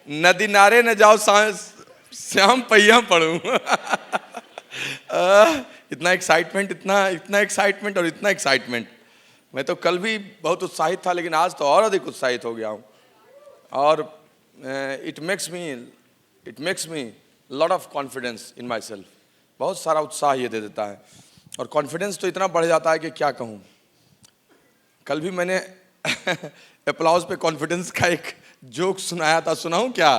नदी नारे न जाओ श्याम पहिया पढ़ूं। इतना एक्साइटमेंट, इतना एक्साइटमेंट और इतना एक्साइटमेंट। मैं तो कल भी बहुत उत्साहित था, लेकिन आज तो और अधिक उत्साहित हो गया हूँ। और it makes me lot of confidence in my self. बहुत सारा उत्साह ये दे देता है, और कॉन्फिडेंस तो इतना बढ़ जाता है कि क्या कहूँ। कल भी मैंने अप्लाउज पे कॉन्फिडेंस का एक जोक सुनाया था, सुनाऊं क्या?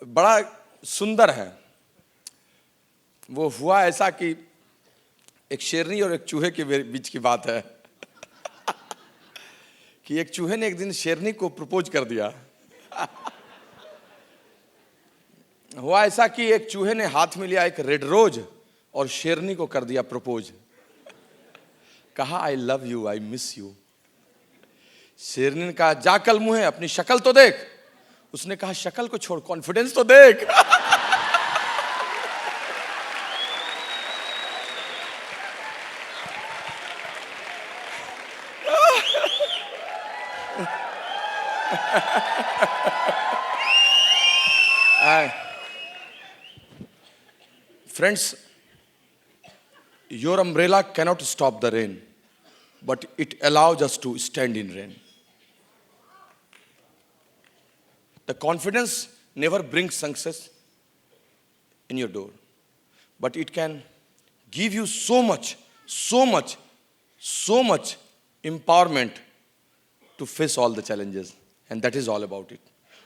बड़ा सुंदर है। वो हुआ ऐसा कि एक शेरनी और एक चूहे के बीच की बात है कि एक चूहे ने एक दिन शेरनी को प्रपोज कर दिया। हुआ ऐसा कि एक चूहे ने हाथ में लिया एक रेड रोज और शेरनी को कर दिया प्रपोज। कहा, I love you, I miss you. शेरनी ने कहा, जा कल मुंह है, अपनी शक्ल तो देख। उसने कहा, शक्ल को छोड़, कॉन्फिडेंस तो देख। Friends, your umbrella cannot stop the rain, but it allows us to stand in rain. The confidence never brings success in your door, but it can give you so much empowerment to face all the challenges, and that is all about it.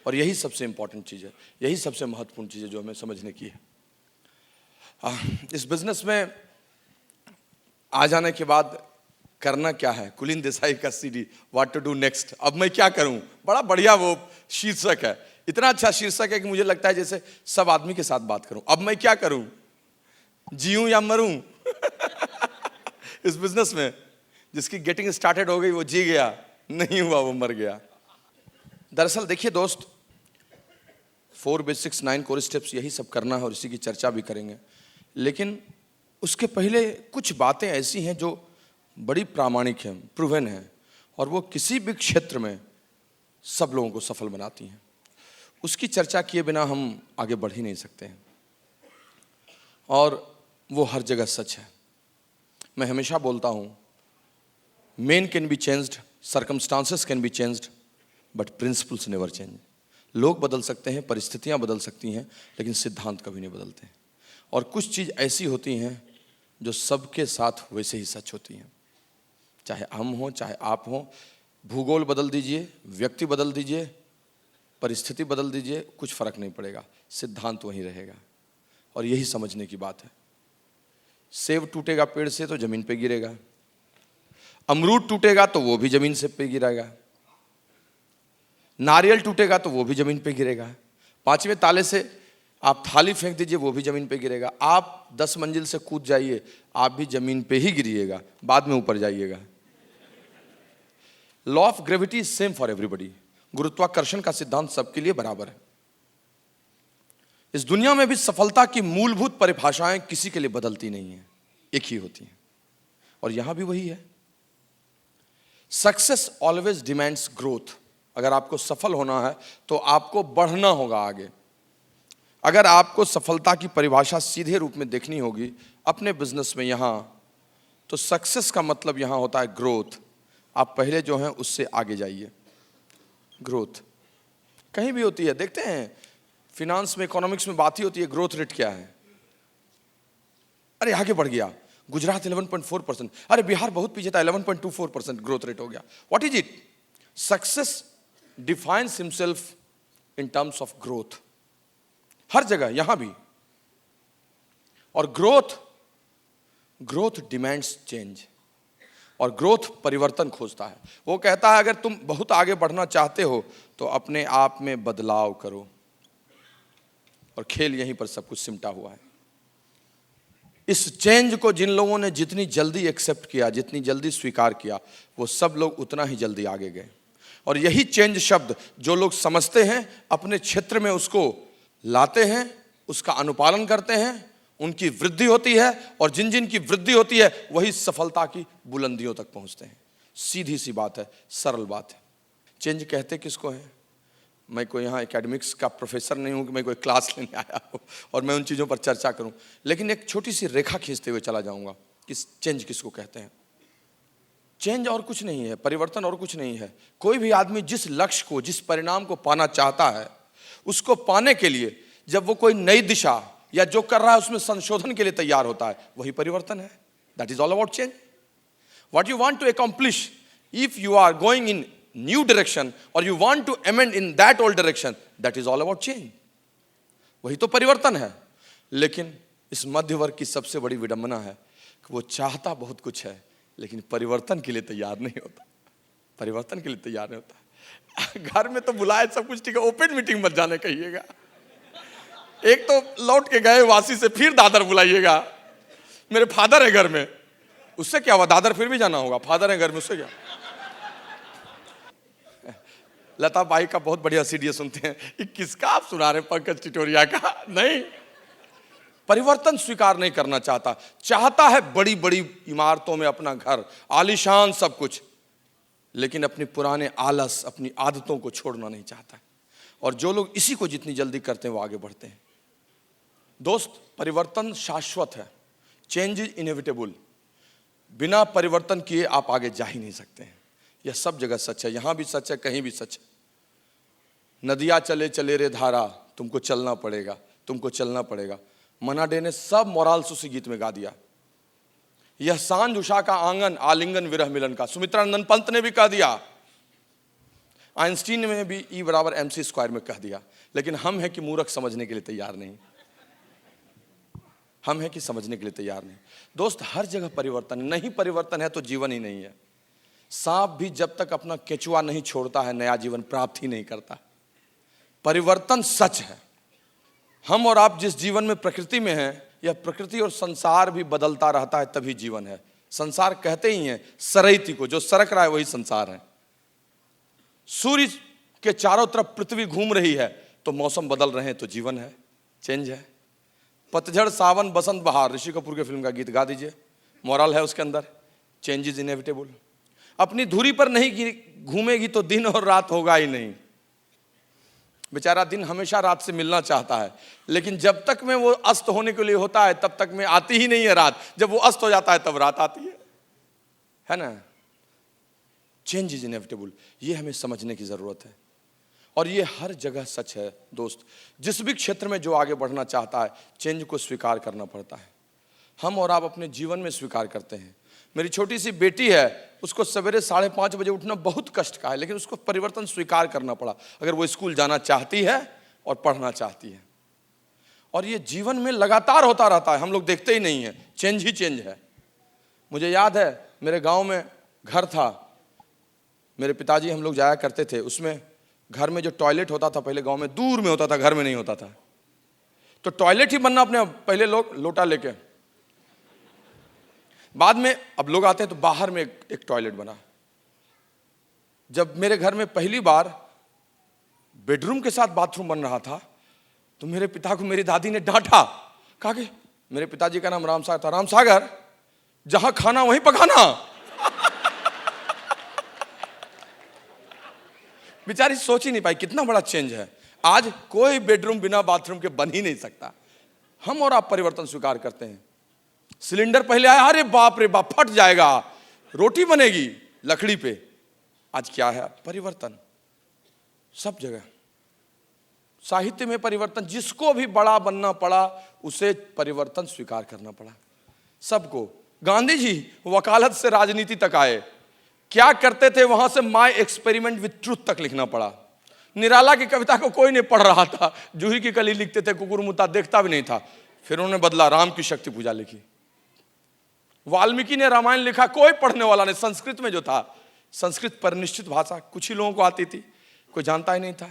और यही सबसे important चीज़ है, यही सबसे महत्वपूर्ण चीज़ है जो हमें समझने की है। इस बिजनेस में आ जाने के बाद करना क्या है? कुलीन देसाई का CD what to do next, अब मैं क्या करूं, बड़ा बढ़िया वो शीर्षक है। इतना अच्छा शीर्षक है कि मुझे लगता है जैसे सब आदमी के साथ बात करूं। अब मैं क्या करूं, जीऊं या मरूं? इस बिजनेस में जिसकी गेटिंग स्टार्टेड हो गई वो जी गया, नहीं हुआ वो मर गया। दरअसल देखिए दोस्त, 4 बेसिक्स 9 कोर स्टेप्स, यही सब करना है और इसी की चर्चा भी करेंगे। लेकिन उसके पहले कुछ बातें ऐसी हैं जो बड़ी प्रामाणिक हैं, प्रूवन हैं, और वो किसी भी क्षेत्र में सब लोगों को सफल बनाती हैं। उसकी चर्चा किए बिना हम आगे बढ़ ही नहीं सकते हैं, और वो हर जगह सच है। मैं हमेशा बोलता हूँ, main can be changed, circumstances can be changed, but principles never change. लोग बदल सकते हैं, परिस्थितियाँ बदल सकती हैं, लेकिन सिद्धांत कभी नहीं बदलते। और कुछ चीज़ ऐसी होती हैं जो सबके साथ वैसे ही सच होती हैं, चाहे हम हों चाहे आप हों। भूगोल बदल दीजिए, व्यक्ति बदल दीजिए, परिस्थिति बदल दीजिए, कुछ फर्क नहीं पड़ेगा, सिद्धांत वहीं रहेगा। और यही समझने की बात है। सेब टूटेगा पेड़ से तो जमीन पे गिरेगा, अमरूद टूटेगा तो वो भी जमीन से पे गिरेगा, नारियल टूटेगा तो वो भी जमीन पे गिरेगा, 5वें ताले से आप थाली फेंक दीजिए वो भी जमीन पे गिरेगा, आप 10 मंजिल से कूद जाइए आप भी जमीन पे ही गिरिएगा, बाद में ऊपर जाइएगा। Law of gravity is same for everybody. गुरुत्वाकर्षण का सिद्धांत सबके लिए बराबर है। इस दुनिया में भी सफलता की मूलभूत परिभाषाएं किसी के लिए बदलती नहीं है, एक ही होती हैं, और यहां भी वही है। Success always demands growth. अगर आपको सफल होना है तो आपको बढ़ना होगा आगे। अगर आपको सफलता की परिभाषा सीधे रूप में देखनी होगी अपने बिजनेस में यहाँ, तो सक्सेस का मतलब यहाँ होता है ग्रोथ। आप पहले जो हैं उससे आगे जाइए। ग्रोथ कहीं भी होती है, देखते हैं फिनांस में, इकोनॉमिक्स में बात ही होती है ग्रोथ रेट क्या है। अरे आगे बढ़ गया, गुजरात 11.4%, अरे बिहार बहुत पीछे था, 11.24% ग्रोथ रेट हो गया। What is it? Success defines himself in terms of growth, हर जगह, यहां भी। और ग्रोथ डिमांड्स चेंज, और ग्रोथ परिवर्तन खोजता है। वो कहता है अगर तुम बहुत आगे बढ़ना चाहते हो तो अपने आप में बदलाव करो, और खेल यहीं पर सब कुछ सिमटा हुआ है। इस चेंज को जिन लोगों ने जितनी जल्दी एक्सेप्ट किया, जितनी जल्दी स्वीकार किया, वो सब लोग उतना ही जल्दी आगे गए। और यही चेंज शब्द जो लोग समझते हैं, अपने क्षेत्र में उसको लाते हैं, उसका अनुपालन करते हैं, उनकी वृद्धि होती है, और जिन जिन की वृद्धि होती है वही सफलता की बुलंदियों तक पहुंचते हैं। सीधी सी बात है, सरल बात है। चेंज कहते किसको है? मैं कोई यहाँ एकेडमिक्स का प्रोफेसर नहीं हूँ कि मैं कोई क्लास लेने आया हूँ और मैं उन चीज़ों पर चर्चा करूँ, लेकिन एक छोटी सी रेखा खींचते हुए चला जाऊँगा कि चेंज किसको कहते हैं। चेंज और कुछ नहीं है, परिवर्तन और कुछ नहीं है। कोई भी आदमी जिस लक्ष्य को, जिस परिणाम को पाना चाहता है, उसको पाने के लिए जब वो कोई नई दिशा या जो कर रहा है उसमें संशोधन के लिए तैयार होता है, वही परिवर्तन है। That is all about change. What you want to accomplish, if you are going in new direction और you want to amend in that old direction, that is all about change. वही तो परिवर्तन है। लेकिन इस मध्य वर्ग की सबसे बड़ी विडंबना है कि वो चाहता बहुत कुछ है लेकिन परिवर्तन के लिए तैयार नहीं होता। परिवर्तन के लिए तैयार नहीं होता। घर में तो बुलाए सब कुछ ठीक है, ओपन मीटिंग मत जाने कहिएगा। एक तो लौट के गए वासी से फिर दादर बुलाइएगा। मेरे फादर है घर में, उससे क्या हुआ? दादर फिर भी जाना होगा, फादर है घर में, उससे क्या? लता बाई का बहुत बढ़िया सीडी सुनते हैं। किसका आप सुना रहे? पंकज टिटोरिया का? नहीं। परिवर्तन स्वीकार नहीं करना चाहता। चाहता है बड़ी बड़ी इमारतों में अपना घर, आलीशान सब कुछ, लेकिन अपने पुराने आलस, अपनी आदतों को छोड़ना नहीं चाहता है। और जो लोग इसी को जितनी जल्दी करते हैं वो आगे बढ़ते हैं। दोस्त, परिवर्तन शाश्वत है। Change is inevitable. बिना परिवर्तन किए आप आगे जा ही नहीं सकते हैं। यह सब जगह सच है, यहां भी सच है, कहीं भी सच है। नदियां चले चले रे धारा, तुमको चलना पड़ेगा, तुमको चलना पड़ेगा। मना डे ने सब मोराल्स उसी गीत में गा दिया। यह सांझ उषा का आंगन, आलिंगन विरह मिलन का, सुमित्रानंद पंत ने भी कह दिया। आइंस्टीन ने भी E = mc² में कह दिया। लेकिन हम हैं कि मूर्ख, समझने के लिए तैयार नहीं। हम हैं कि समझने के लिए तैयार नहीं। दोस्त, हर जगह परिवर्तन, नहीं परिवर्तन है तो जीवन ही नहीं है। सांप भी जब तक अपना केंचुआ नहीं छोड़ता है, नया जीवन प्राप्त ही नहीं करता। परिवर्तन सच है। हम और आप जिस जीवन में प्रकृति में हैं, यह प्रकृति और संसार भी बदलता रहता है, तभी जीवन है। संसार कहते ही हैं सरैती को, जो सरक रहा है वही संसार है। सूर्य के चारों तरफ पृथ्वी घूम रही है तो मौसम बदल रहे हैं तो जीवन है, चेंज है। पतझड़, सावन, बसंत, बहार, ऋषि कपूर के फिल्म का गीत गा दीजिए, मोरल है उसके अंदर, चेंज इज इनएविटेबल। अपनी धुरी पर नहीं घूमेगी तो दिन और रात होगा ही नहीं। बेचारा दिन हमेशा रात से मिलना चाहता है, लेकिन जब तक में वो अस्त होने के लिए होता है तब तक में आती ही नहीं है रात। जब वो अस्त हो जाता है तब रात आती है ना। चेंज इज इनएविटेबल, ये हमें समझने की जरूरत है। और ये हर जगह सच है दोस्त। जिस भी क्षेत्र में जो आगे बढ़ना चाहता है, चेंज को स्वीकार करना पड़ता है। हम और आप अपने जीवन में स्वीकार करते हैं। मेरी छोटी सी बेटी है, उसको सवेरे 5:30 बजे उठना बहुत कष्ट का है, लेकिन उसको परिवर्तन स्वीकार करना पड़ा। अगर वो स्कूल जाना चाहती है और पढ़ना चाहती है, और ये जीवन में लगातार होता रहता है, हम लोग देखते ही नहीं है, चेंज ही चेंज है। मुझे याद है, मेरे गांव में घर था, मेरे पिताजी हम लोग जाया करते थे। उसमें घर में जो टॉयलेट होता था, पहले गांव में दूर में होता था, घर में नहीं होता था, तो टॉयलेट ही बनना अपने पहले लोग लोटा लेके, बाद में अब लोग आते हैं तो बाहर में एक टॉयलेट बना। जब मेरे घर में पहली बार बेडरूम के साथ बाथरूम बन रहा था तो मेरे पिता को मेरी दादी ने डांटा। कहा कि, मेरे पिताजी का नाम रामसागर था, रामसागर जहां खाना वहीं पकाना। बेचारी सोच ही नहीं पाई कितना बड़ा चेंज है। आज कोई बेडरूम बिना बाथरूम के बन ही नहीं सकता। हम और आप परिवर्तन स्वीकार करते हैं। सिलेंडर पहले आया, अरे बाप रे बाप, फट जाएगा, रोटी बनेगी लकड़ी पे। आज क्या है? परिवर्तन सब जगह। साहित्य में परिवर्तन, जिसको भी बड़ा बनना पड़ा उसे परिवर्तन स्वीकार करना पड़ा, सबको। गांधी जी वकालत से राजनीति तक आए, क्या करते थे वहां से माय एक्सपेरिमेंट विथ ट्रूथ तक लिखना पड़ा। निराला की कविता को कोई नहीं पढ़ रहा था, जूही की कली लिखते थे, कुकुरमुत्ता देखता भी नहीं था। फिर उन्होंने बदला, राम की शक्ति पूजा लिखी। वाल्मीकि ने रामायण लिखा, कोई पढ़ने वाला नहीं। संस्कृत में जो था, संस्कृत परिनिष्ठित भाषा, कुछ ही लोगों को आती थी, कोई जानता ही नहीं था।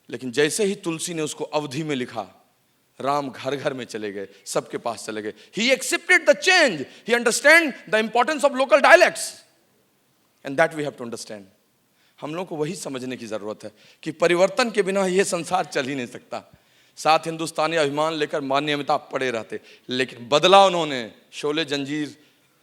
लेकिन जैसे ही तुलसी ने उसको अवधि में लिखा, राम घर घर में चले गए, सबके पास चले गए। He accepted the change, he understand the importance of local dialects, and that we have to understand. हम लोग को वही समझने की जरूरत है कि परिवर्तन के बिना यह संसार चल ही नहीं सकता। साथ हिंदुस्तानी अभिमान लेकर मान्य अमिताभ पड़े रहते, लेकिन बदला उन्होंने। शोले जंजीर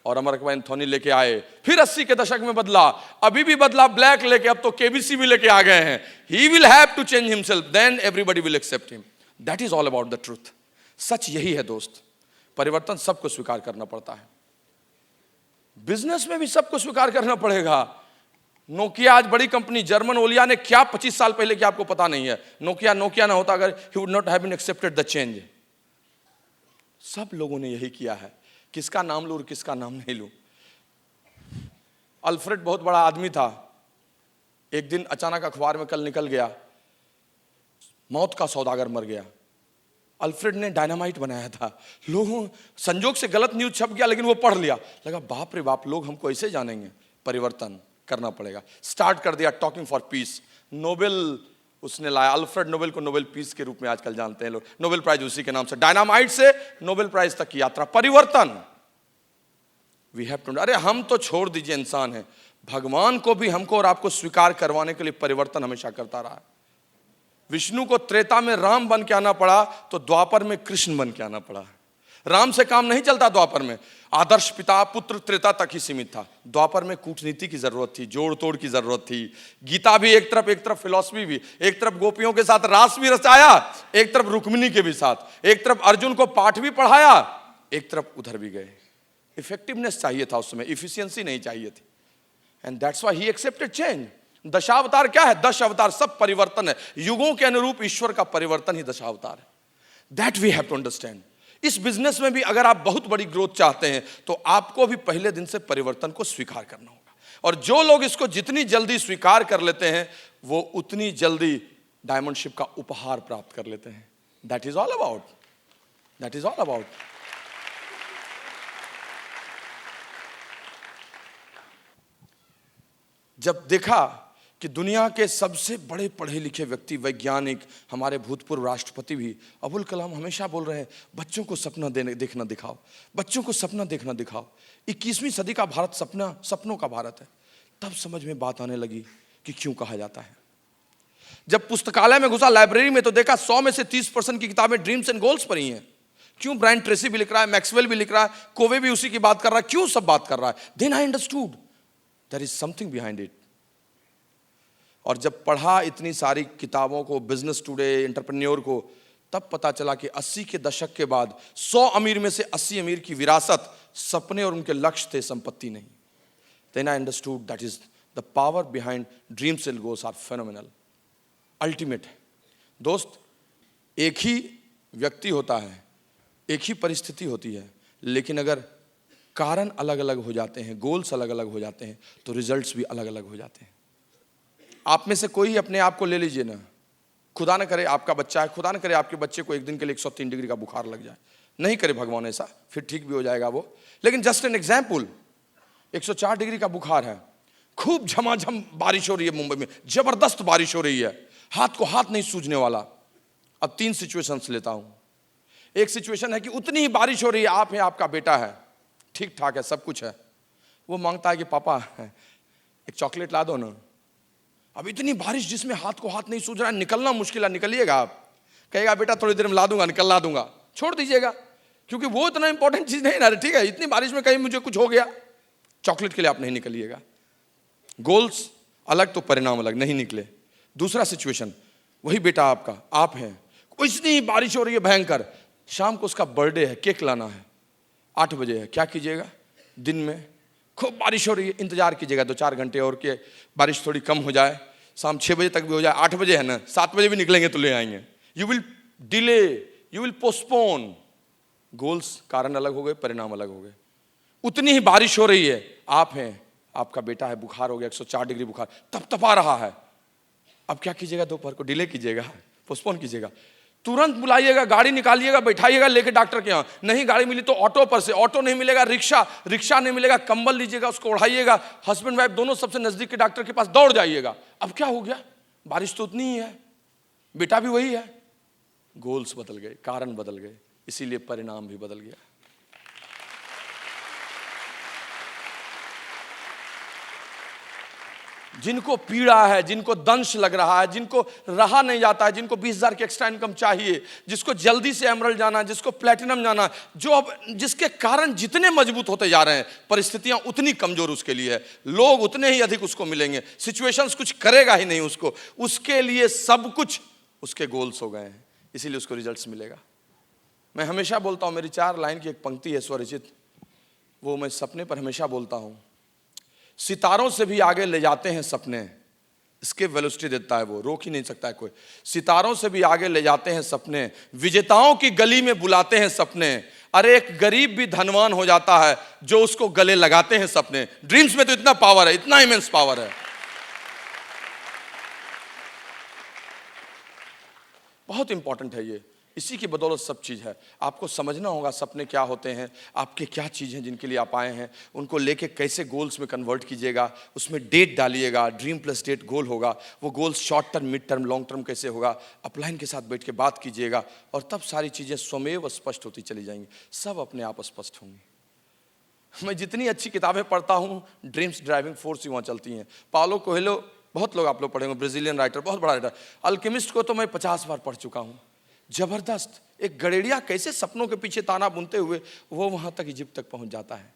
और अमेरिका एंथोनी लेके आए, फिर 80 के दशक में बदला, अभी भी बदला ब्लैक लेके, अब तो केबीसी भी लेके आ गए हैं। He will have to change himself, then everybody will accept him. That is all about the truth. सच यही है दोस्त, परिवर्तन सबको स्वीकार करना पड़ता है। बिजनेस में भी सबको स्वीकार करना पड़ेगा। नोकिया आज बड़ी कंपनी, जर्मन ओलिया ने क्या 25 साल पहले क्या आपको पता नहीं है। नोकिया ना होता अगर, he would not have been accepted the change. सब लोगों ने यही किया है। किसका नाम लूं और किसका नाम नहीं लूं। अल्फ्रेड बहुत बड़ा आदमी था। एक दिन अचानक अखबार में कल निकल गया, मौत का सौदागर मर गया। अल्फ्रेड ने डायनामाइट बनाया था। लोगों, संजोग से गलत न्यूज छप गया, लेकिन वो पढ़ लिया, लगा बाप रे बाप, लोग हमको ऐसे जानेंगे। परिवर्तन करना पड़ेगा। स्टार्ट कर दिया टॉकिंग फॉर पीस। नोबेल उसने लाया, अल्फ्रेड नोबेल को नोबेल पीस के रूप में आजकल जानते हैं लोग। नोबेल प्राइज उसी के नाम से, डायनामाइट से नोबेल प्राइज तक की यात्रा। परिवर्तन वी हैव टू। अरे हम तो छोड़ दीजिए, इंसान है, भगवान को भी हमको और आपको स्वीकार करवाने के लिए परिवर्तन हमेशा करता रहा है। विष्णु को त्रेता में राम बन के आना पड़ा, तो द्वापर में कृष्ण बन के आना पड़ा। राम से काम नहीं चलता द्वापर में। आदर्श पिता पुत्र त्रेता तक ही सीमित था। द्वापर में कूटनीति की जरूरत थी, जोड़ तोड़ की जरूरत थी। गीता भी एक तरफ फिलॉसफी भी, एक तरफ गोपियों के साथ रास भी रचाया, एक तरफ रुक्मिणी के भी साथ, एक तरफ अर्जुन को पाठ भी पढ़ाया, एक तरफ उधर भी गए। इफेक्टिवनेस चाहिए था उस समय, इफिशियंसी नहीं चाहिए थी। And that's why he accepted change. Dashavatar क्या है? 10 अवतार, सब परिवर्तन है। युगों के अनुरूप ईश्वर का परिवर्तन ही दशावतार है। That we have to understand. इस बिजनेस में भी अगर आप बहुत बड़ी ग्रोथ चाहते हैं, तो आपको भी पहले दिन से परिवर्तन को स्वीकार करना होगा। और जो लोग इसको जितनी जल्दी स्वीकार कर लेते हैं, वो उतनी जल्दी डायमंडशिप का उपहार प्राप्त कर लेते हैं। That is all about, that is all about. जब देखा कि दुनिया के सबसे बड़े पढ़े लिखे व्यक्ति, वैज्ञानिक, हमारे भूतपूर्व राष्ट्रपति भी, अबुल कलाम हमेशा बोल रहे हैं, बच्चों को सपना देखना दिखाओ, बच्चों को सपना देखना दिखाओ। 21वीं सदी का भारत सपनों का भारत है। तब समझ में बात आने लगी कि क्यों कहा जाता है। जब पुस्तकालय में घुसा, लाइब्रेरी में, तो देखा 100 में से 30% की किताबें ड्रीम्स एंड गोल्स पर ही हैं। क्यों? ब्रायन ट्रेसी भी लिख रहा है, मैक्सवेल भी लिख रहा है, कोवे भी उसी की बात कर रहा है। क्यों सब बात कर रहा है? Then I understood there is something behind it. और जब पढ़ा इतनी सारी किताबों को, बिजनेस टुडे, एंटरप्रेन्योर को, तब पता चला कि 80 के दशक के बाद 100 अमीर में से 80 अमीर की विरासत सपने और उनके लक्ष्य थे, संपत्ति नहीं। Then I understood that is the power behind dreams and goals are phenomenal, ultimate. दोस्त, एक ही व्यक्ति होता है, एक ही परिस्थिति होती है, लेकिन अगर कारण अलग अलग हो जाते हैं, गोल्स अलग अलग हो जाते हैं, तो रिजल्ट्स भी अलग अलग हो जाते हैं। आप में से कोई अपने आप को ले लीजिए ना, खुदा न करे आपका बच्चा है, खुदा न करे आपके बच्चे को एक दिन के लिए 103 डिग्री का बुखार लग जाए, नहीं करे भगवान ऐसा, फिर ठीक भी हो जाएगा वो। लेकिन जस्ट एन एग्जाम्पल, 104 डिग्री का बुखार है, खूब झमाझम बारिश हो रही है मुंबई में, जबरदस्त बारिश हो रही है, हाथ को हाथ नहीं सूझने वाला। अब 3 सिचुएशंस लेता हूं। एक सिचुएशन है कि उतनी ही बारिश हो रही है, आप हैं, आपका बेटा है, ठीक ठाक है, सब कुछ है। वो मांगता है कि पापा एक चॉकलेट ला दो ना। अब इतनी बारिश जिसमें हाथ को हाथ नहीं सूझ रहा है, निकलना मुश्किल है, निकलिएगा आप? कहेगा बेटा थोड़ी देर में ला दूंगा, निकलवा दूंगा, छोड़ दीजिएगा, क्योंकि वो इतना इंपॉर्टेंट चीज नहीं ना। ठीक है, इतनी बारिश में कहीं मुझे कुछ हो गया, चॉकलेट के लिए आप नहीं निकलिएगा। गोल्स अलग तो परिणाम अलग, नहीं निकले। दूसरा सिचुएशन, वही बेटा आपका, आप हैं, इतनी बारिश हो रही है भयंकर, शाम को उसका बर्थडे है, केक लाना है, 8 बजे है, क्या कीजिएगा? दिन में खूब बारिश हो रही है, इंतजार कीजिएगा 2-4 घंटे और के बारिश थोड़ी कम हो जाए, शाम 6 बजे तक भी हो जाए, 8 बजे है ना, 7 बजे भी निकलेंगे तो ले आएंगे। You will delay, you will postpone. Goals, कारण अलग हो गए, परिणाम अलग हो गए। उतनी ही बारिश हो रही है, आप हैं, आपका बेटा है, बुखार हो गया, 104 डिग्री बुखार, तपतपा रहा है। अब क्या कीजिएगा? दोपहर को डिले कीजिएगा, पोस्टपोन कीजिएगा, तुरंत बुलाइएगा, गाड़ी निकालिएगा, बैठाइएगा लेके डॉक्टर के यहाँ। नहीं गाड़ी मिली तो ऑटो पर से, ऑटो नहीं मिलेगा रिक्शा नहीं मिलेगा, कंबल लीजिएगा, उसको ओढ़ाइएगा, हस्बैंड वाइफ दोनों सबसे नजदीक के डॉक्टर के पास दौड़ जाइएगा। अब क्या हो गया? बारिश तो उतनी ही है, बेटा भी वही है। गोल्स बदल गए, कारण बदल गए, इसीलिए परिणाम भी बदल गया। जिनको पीड़ा है, जिनको दंश लग रहा है, जिनको रहा नहीं जाता है, जिनको 20,000 की एक्स्ट्रा इनकम चाहिए, जिसको जल्दी से एमरल्ड जाना, जिसको प्लेटिनम जाना, जो अब जिसके कारण जितने मजबूत होते जा रहे हैं, परिस्थितियां उतनी कमजोर उसके लिए है, लोग उतने ही अधिक उसको मिलेंगे, सिचुएशंस कुछ करेगा ही नहीं उसको, उसके लिए सब कुछ उसके गोल्स हो गए हैं, इसीलिए उसको रिजल्ट्स मिलेगा। मैं हमेशा बोलता हूं, मेरी 4 लाइन की एक पंक्ति है स्वरचित, वो मैं सपने पर हमेशा बोलता हूं, सितारों से भी आगे ले जाते हैं सपने, इसके वेलोसिटी देता है वो, रोक ही नहीं सकता है कोई। सितारों से भी आगे ले जाते हैं सपने, विजेताओं की गली में बुलाते हैं सपने। अरे एक गरीब भी धनवान हो जाता है जो उसको गले लगाते हैं सपने। ड्रीम्स में तो इतना पावर है, इतना इमेंस पावर है, बहुत इंपॉर्टेंट है ये। इसी की बदौलत सब चीज़ है। आपको समझना होगा सपने क्या होते हैं, आपके क्या चीज़ हैं जिनके लिए आप आए हैं, उनको लेके कैसे गोल्स में कन्वर्ट कीजिएगा, उसमें डेट डालिएगा, ड्रीम प्लस डेट गोल होगा, वो goals short term, mid term, long term कैसे होगा, अपलाइन के साथ बैठ के बात कीजिएगा, और तब सारी चीज़ें स्वमेव स्पष्ट होती चली जाएंगी, सब अपने आप स्पष्ट होंगी। मैं जितनी अच्छी किताबें पढ़ता हूँ, ड्रीम्स ड्राइविंग फोर्स ही वहाँ चलती हैं। पाउलो कोएल्हो, बहुत लोग आप लोग पढ़ेंगे, ब्राजीलियन राइटर, बहुत बड़ा राइटर। अल्केमिस्ट को तो मैं 50 बार पढ़ चुका हूँ। जबरदस्त, एक गड़ेड़िया कैसे सपनों के पीछे ताना बुनते हुए वो वहां तक, इजिप्ट तक पहुंच जाता है।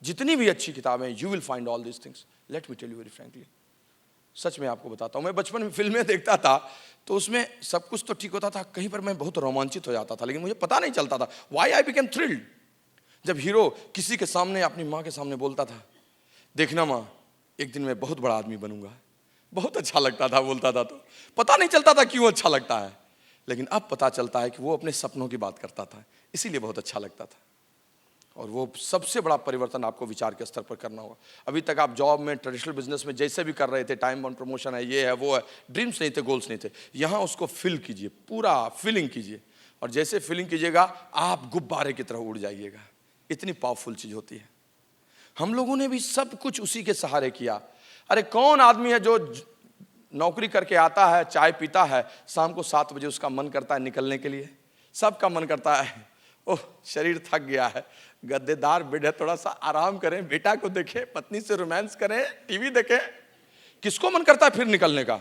जितनी भी अच्छी किताबें, you will find all this things. Let me tell you very frankly, सच में आपको बताता हूं, मैं बचपन में फिल्में देखता था तो उसमें सब कुछ तो ठीक होता था, कहीं पर मैं बहुत रोमांचित हो जाता था, लेकिन मुझे पता नहीं चलता था व्हाई आई बिकेम थ्रिल्ड। जब हीरो किसी के सामने, अपनी माँ के सामने बोलता था, देखना माँ एक दिन मैं बहुत बड़ा आदमी बनूंगा, बहुत अच्छा लगता था, बोलता था तो पता नहीं चलता था क्यों अच्छा लगता है, लेकिन अब पता चलता है कि वो अपने सपनों की बात करता था, इसीलिए बहुत अच्छा लगता था। और वो सबसे बड़ा परिवर्तन आपको विचार के स्तर पर करना होगा। अभी तक आप जॉब में, ट्रेडिशनल बिजनेस में जैसे भी कर रहे थे, टाइम बाउंड प्रमोशन है, ये है वो है, ड्रीम्स नहीं थे, गोल्स नहीं थे, यहाँ उसको फिल कीजिए, पूरा फिलिंग कीजिए, और जैसे फिलिंग कीजिएगा आप गुब्बारे की तरह उड़ जाइएगा। इतनी पावरफुल चीज होती है। हम लोगों ने भी सब कुछ उसी के सहारे किया। अरे कौन आदमी है जो नौकरी करके आता है, चाय पीता है, शाम को 7 बजे उसका मन करता है निकलने के लिए, सबका मन करता है, ओह शरीर थक गया है, गद्देदार बेड है, थोड़ा सा आराम करें, बेटा को देखें, पत्नी से रोमांस करें, टीवी देखें। किसको मन करता है फिर निकलने का?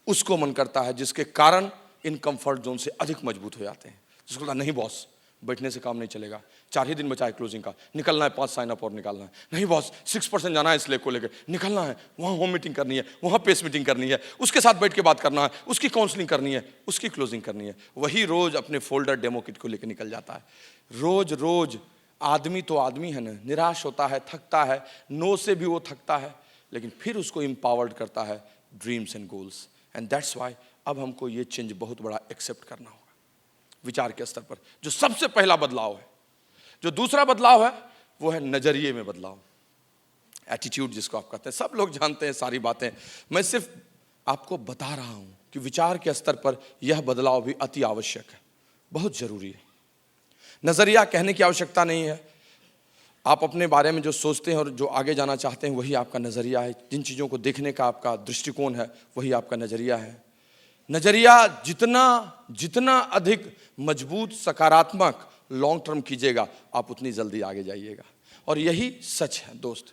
उसको मन करता है जिसके कारण इन कंफर्ट जोन से अधिक मजबूत हो जाते हैं। जिसको लगता नहीं बॉस बैठने से काम नहीं चलेगा, 4 ही दिन बचा है क्लोजिंग का, निकलना है, 5 साइन अप और निकालना है, नहीं बॉस 6% जाना है इसलिए को लेकर निकलना है, वहाँ होम मीटिंग करनी है, वहाँ पेस मीटिंग करनी है, उसके साथ बैठ के बात करना है, उसकी काउंसलिंग करनी है, उसकी क्लोजिंग करनी है। वही रोज अपने फोल्डर डेमो किट को लेकर निकल जाता है। रोज रोज आदमी तो आदमी है ना, निराश होता है, थकता है, नो से भी वो थकता है, लेकिन फिर उसको एम्पावर्ड करता है dreams and goals. And that's why अब हमको ये चेंज बहुत बड़ा एक्सेप्ट करना होगा विचार के स्तर पर। जो सबसे पहला बदलाव है, जो दूसरा बदलाव है, वो है नजरिए में बदलाव, एटीट्यूड जिसको आप कहते हैं। सब लोग जानते हैं सारी बातें, मैं सिर्फ आपको बता रहा हूं कि विचार के स्तर पर यह बदलाव भी अति आवश्यक है, बहुत जरूरी है। नजरिया कहने की आवश्यकता नहीं है, आप अपने बारे में जो सोचते हैं और जो आगे जाना चाहते हैं वही आपका नजरिया है। जिन चीजों को देखने का आपका दृष्टिकोण है वही आपका नजरिया है। नजरिया जितना अधिक मजबूत, सकारात्मक, लॉन्ग टर्म कीजिएगा, आप उतनी जल्दी आगे जाइएगा। और यही सच है दोस्त,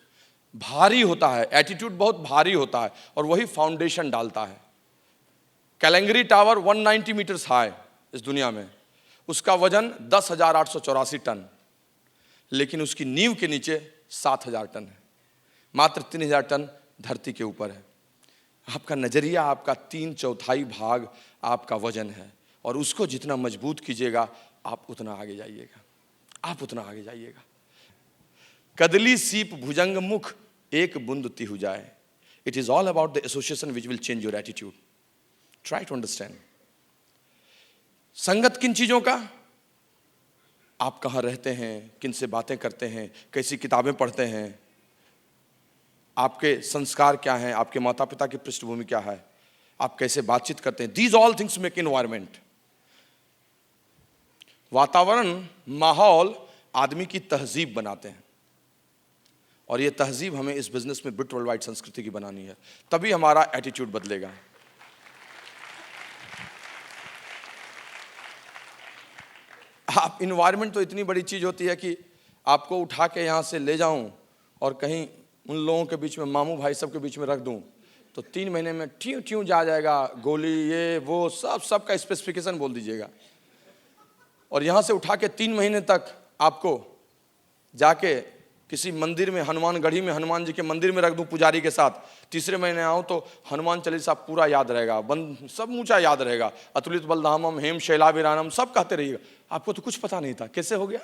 भारी होता है, एटीट्यूड बहुत भारी होता है और वही फाउंडेशन डालता है। कैलेंगरी टावर 190 मीटर्स हाई इस दुनिया में, उसका वजन 10,884 टन, लेकिन उसकी नींव के नीचे 7,000 टन है, मात्र 3,000 टन धरती के ऊपर है। आपका नजरिया, आपका 3/4 भाग आपका वजन है, और उसको जितना मजबूत कीजिएगा आप उतना आगे जाइएगा, आप उतना आगे जाइएगा। कदली सीप भुजंग मुख एक बूंद तिहु जाए। It is all about the association which will change your attitude. Try to understand. संगत किन चीजों का, आप कहाँ रहते हैं, किन से बातें करते हैं, कैसी किताबें पढ़ते हैं, आपके संस्कार क्या हैं, आपके माता पिता की पृष्ठभूमि क्या है, आप कैसे बातचीत करते हैं। These all things make environment. वातावरण, माहौल आदमी की तहजीब बनाते हैं, और ये तहजीब हमें इस बिजनेस में बिट वर्ल्ड वाइड संस्कृति की बनानी है, तभी हमारा एटीट्यूड बदलेगा। आप इन्वायरमेंट तो इतनी बड़ी चीज होती है कि आपको उठा के यहां से ले जाऊं और कहीं उन लोगों के बीच में, मामू भाई सब के बीच में रख दूं तो 3 महीने में ट्यूं ट्यूं जा जाएगा, गोली ये वो सब का स्पेसिफिकेशन बोल दीजिएगा। और यहाँ से उठा के 3 महीने तक आपको जाके किसी मंदिर में, हनुमानगढ़ी में हनुमान जी के मंदिर में रख दूं पुजारी के साथ, तीसरे महीने आऊं तो हनुमान चालीसा पूरा याद रहेगा, सब ऊंचा याद रहेगा, अतुलित बलधामम हेम शैलाभिरानम सब कहते रहिएगा। आपको तो कुछ पता नहीं था, कैसे हो गया?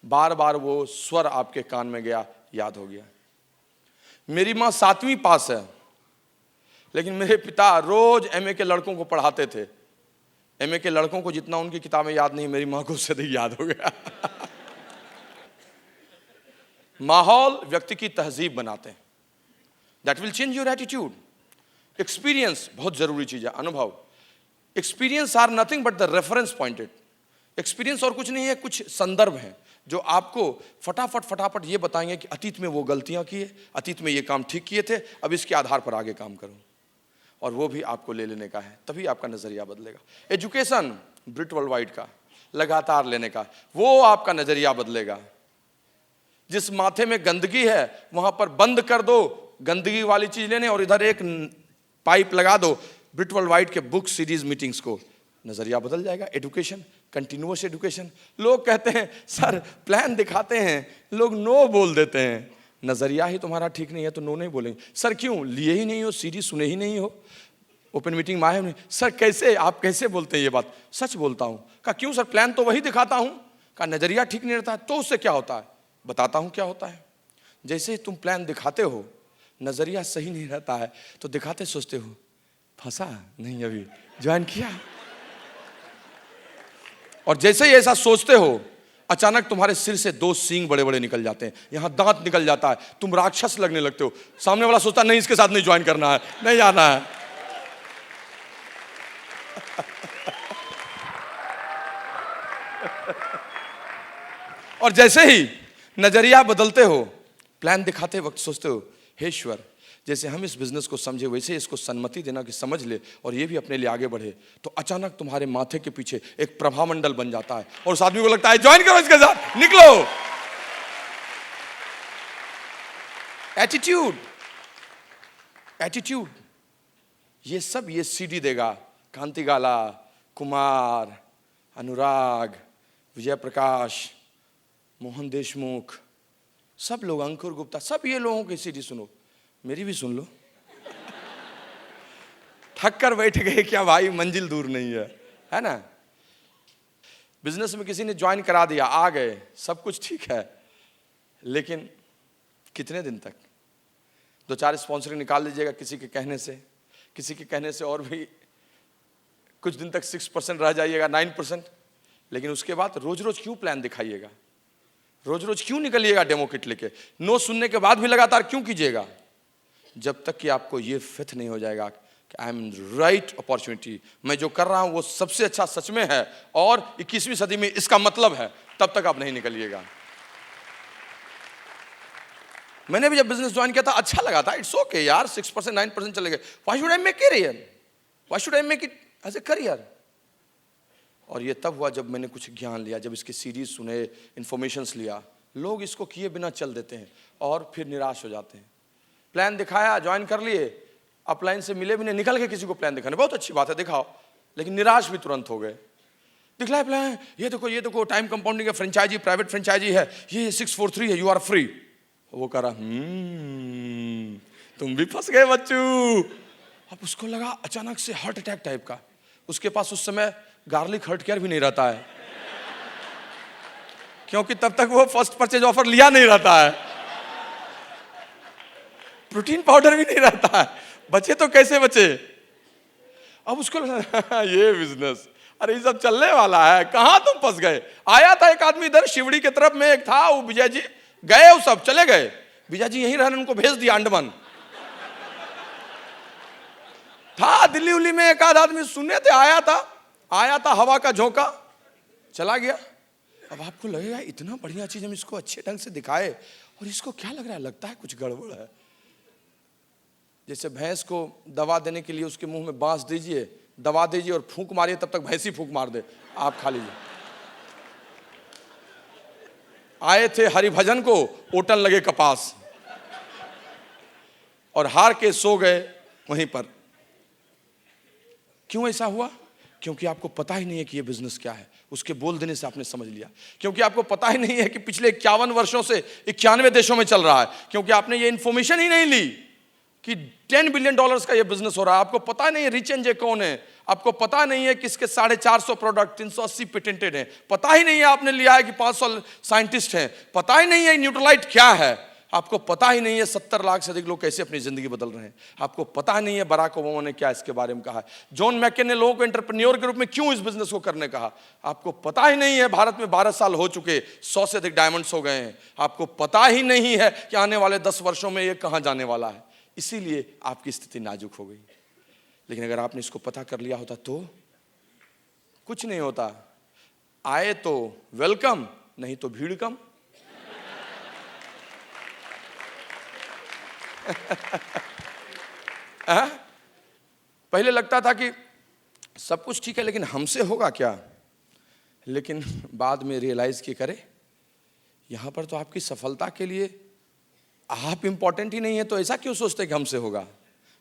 बार बार वो स्वर आपके कान में गया, याद हो गया। मेरी माँ 7वीं पास है, लेकिन मेरे पिता रोज एमए के लड़कों को पढ़ाते थे। एमए के लड़कों को जितना उनकी किताबें याद नहीं, मेरी माँ को उससे अधिक याद हो गया। माहौल व्यक्ति की तहजीब बनाते हैं। That will change your attitude. Experience बहुत जरूरी चीज है, अनुभव। Experience are nothing but the reference pointed. Experience और कुछ नहीं है, कुछ संदर्भ है जो आपको फटाफट ये बताएंगे कि अतीत में वो गलतियां किए, अतीत में ये काम ठीक किए थे, अब इसके आधार पर आगे काम करूं। और वो भी आपको ले लेने का है, तभी आपका नजरिया बदलेगा। एजुकेशन ब्रिट वर्ल्ड वाइड का लगातार लेने का, वो आपका नजरिया बदलेगा। जिस माथे में गंदगी है वहां पर बंद कर दो गंदगी वाली चीज लेने, और इधर एक पाइप लगा दो ब्रिट वर्ल्ड वाइड के बुक सीरीज मीटिंग्स को, नजरिया बदल जाएगा। Education, continuous education. लोग कहते हैं सर प्लान दिखाते हैं, लोग नो बोल देते हैं। नजरिया ही तुम्हारा ठीक नहीं है तो नो नहीं बोलेंगे। सर क्यों? लिए ही नहीं हो, सीरीज सुने ही नहीं हो, ओपन मीटिंग में आए नहीं। सर कैसे, आप कैसे बोलते हैं ये बात? सच बोलता हूं। कहा क्यों सर? प्लान तो वही दिखाता हूं। कहा नजरिया ठीक नहीं रहता है तो उससे क्या होता है? बताता हूं क्या होता है। जैसे तुम प्लान दिखाते हो, नजरिया सही नहीं रहता है तो दिखाते सोचते हो फंसा नहीं, अभी ज्वाइन किया। और जैसे ही ऐसा सोचते हो, अचानक तुम्हारे सिर से 2 सींग बड़े बड़े निकल जाते हैं, यहां दांत निकल जाता है, तुम राक्षस लगने लगते हो। सामने वाला सोचता नहीं इसके साथ नहीं ज्वाइन करना है, नहीं आना है। और जैसे ही नजरिया बदलते हो, प्लान दिखाते वक्त सोचते हो हे ईश्वर, जैसे हम इस बिजनेस को समझे वैसे इसको सम्मति देना कि समझ ले और ये भी अपने लिए आगे बढ़े, तो अचानक तुम्हारे माथे के पीछे एक प्रभामंडल बन जाता है और उस आदमी को लगता है ज्वाइन करो इसके साथ, निकलो। एटीट्यूड, एटीट्यूड ये सब ये सीडी देगा। कांति गाला, कुमार, अनुराग, विजय प्रकाश, मोहन देशमुख, सब लोग, अंकुर गुप्ता, सब ये लोगों की सीडी सुनो, मेरी भी सुन लो। थक कर बैठ गए क्या भाई, मंजिल दूर नहीं है ना। बिजनेस में किसी ने ज्वाइन करा दिया, आ गए, सब कुछ ठीक है, लेकिन कितने दिन तक? 2-4 स्पॉन्सरिंग निकाल लीजिएगा किसी के कहने से, किसी के कहने से और भी कुछ दिन तक 6% रह जाइएगा, 9%। लेकिन उसके बाद रोज रोज क्यों प्लान दिखाइएगा? रोज रोज क्यों निकलिएगा डेमो किट लेके? नो सुनने के बाद भी लगातार क्यों कीजिएगा? जब तक कि आपको ये फिट नहीं हो जाएगा कि आई एम राइट अपॉर्चुनिटी, मैं जो कर रहा हूं वो सबसे अच्छा सच में है और 21वीं सदी में इसका मतलब है, तब तक आप नहीं निकलिएगा। मैंने भी जब बिजनेस ज्वाइन किया था अच्छा लगा था, इट्स ओके यार, 6% 9% चले गए, why should I make career, why should I make it as a career. और ये तब हुआ जब मैंने कुछ ज्ञान लिया, जब इसकी सीरीज सुने, इंफॉर्मेशंस लिया। लोग इसको किए बिना चल देते हैं और फिर निराश हो जाते हैं। प्लान दिखाया, ज्वाइन कर लिए, अपलाइन से मिले भी नहीं, निकल के किसी को प्लान दिखाने, बहुत अच्छी बात है दिखाओ, लेकिन निराश भी तुरंत हो गए। दिखलाए प्लान, ये देखो टाइम कंपाउंडिंग है, फ्रेंचाइजी, प्राइवेट फ्रेंचाइजी है, ये 643 है, यू आर फ्री। वो कह रहा तुम भी फंस गए बच्चू। अब उसको लगा अचानक से हार्ट अटैक टाइप का। उसके पास उस समय गार्लिक हर्ट केयर भी नहीं रहता है, क्योंकि तब तक वो फर्स्ट परचेज ऑफर लिया नहीं रहता है, प्रोटीन पाउडर भी नहीं रहता है, बचे तो कैसे बचे। अब उसको लगा ये बिजनेस, अरे ये सब चलने वाला है, कहां तुम फंस गए। आया था एक आदमी इधर शिवड़ी की तरफ में, एक था वो विजय जी, गए वो सब चले गए। विजय जी यहीं रहने, उनको भेज दिया अंडमान। था दिल्ली उल्ली में एक आध आदमी सुने थे, आया था हवा का झोंका, चला गया। अब आपको लगेगा इतना बढ़िया चीज हम इसको अच्छे ढंग से दिखाए और इसको क्या लग रहा है, लगता है कुछ गड़बड़ है। जैसे भैंस को दवा देने के लिए उसके मुंह में बांस दीजिए, दवा दीजिए और फूंक मारिए, तब तक भैंस ही फूंक मार दे, आप खा लीजिए। आए थे हरिभजन को, ओटन लगे कपास। और हार के सो गए वहीं पर। क्यों ऐसा हुआ? क्योंकि आपको पता ही नहीं है कि ये बिजनेस क्या है। उसके बोल देने से आपने समझ लिया। क्योंकि आपको पता ही नहीं है कि पिछले 51 वर्षों से 91 देशों में चल रहा है। क्योंकि आपने ये इंफॉर्मेशन ही नहीं ली कि $10 बिलियन का ये बिजनेस हो रहा है। आपको पता नहीं है रिच एंड जे कौन है। आपको पता नहीं है किसके 450 प्रोडक्ट, 380 पेटेंटेड हैं। पता ही नहीं है आपने लिया है कि 500 साइंटिस्ट हैं। पता ही नहीं है न्यूट्रलाइट क्या है। आपको पता ही नहीं है 70 लाख से अधिक लोग कैसे अपनी जिंदगी बदल रहे हैं। आपको पता नहीं है बराक ओबामा ने क्या इसके बारे में कहा है। जॉन मैकेन ने लोगों को एंटरप्रेन्योर के रूप में क्यों इस बिजनेस को करने कहा। आपको पता ही नहीं है भारत में 12 साल हो चुके, 100 से अधिक डायमंड्स हो गए हैं। आपको पता ही नहीं है कि आने वाले 10 वर्षों में ये कहां जाने वाला है। इसीलिए आपकी स्थिति नाजुक हो गई। लेकिन अगर आपने इसको पता कर लिया होता तो कुछ नहीं होता। आए तो वेलकम, नहीं तो भीड़ कम। पहले लगता था कि सब कुछ ठीक है लेकिन हमसे होगा क्या। लेकिन बाद में रियलाइज किए, करे यहां पर तो आपकी सफलता के लिए आप इंपॉर्टेंट ही नहीं है, तो ऐसा क्यों सोचते कि हमसे होगा।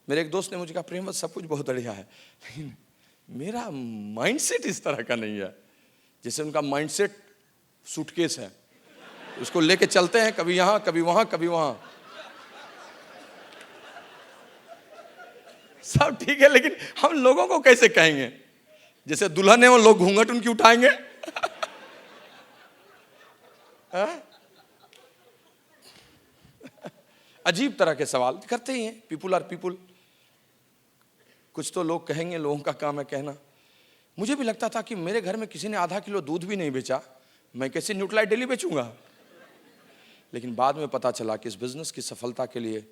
मेरे एक दोस्त ने मुझे कहा, प्रेम सब कुछ बहुत बढ़िया है लेकिन मेरा माइंडसेट इस तरह का नहीं है। जैसे उनका माइंडसेट सूटकेस है, उसको लेके चलते हैं कभी यहां कभी वहां कभी वहां। सब ठीक है लेकिन हम लोगों को कैसे कहेंगे। जैसे दुल्हन है वो लोग घूंघट उनकी उठाएंगे। अजीब तरह के सवाल करते ही हैं। People are people. कुछ तो लोग कहेंगे, लोगों का काम है कहना। मुझे भी लगता था कि मेरे घर में किसी ने आधा किलो दूध भी नहीं बेचा, मैं कैसे न्यूट्रलाइट डेली बेचूंगा। लेकिन बाद में पता चला कि इस बिजनेस की सफलता के लिए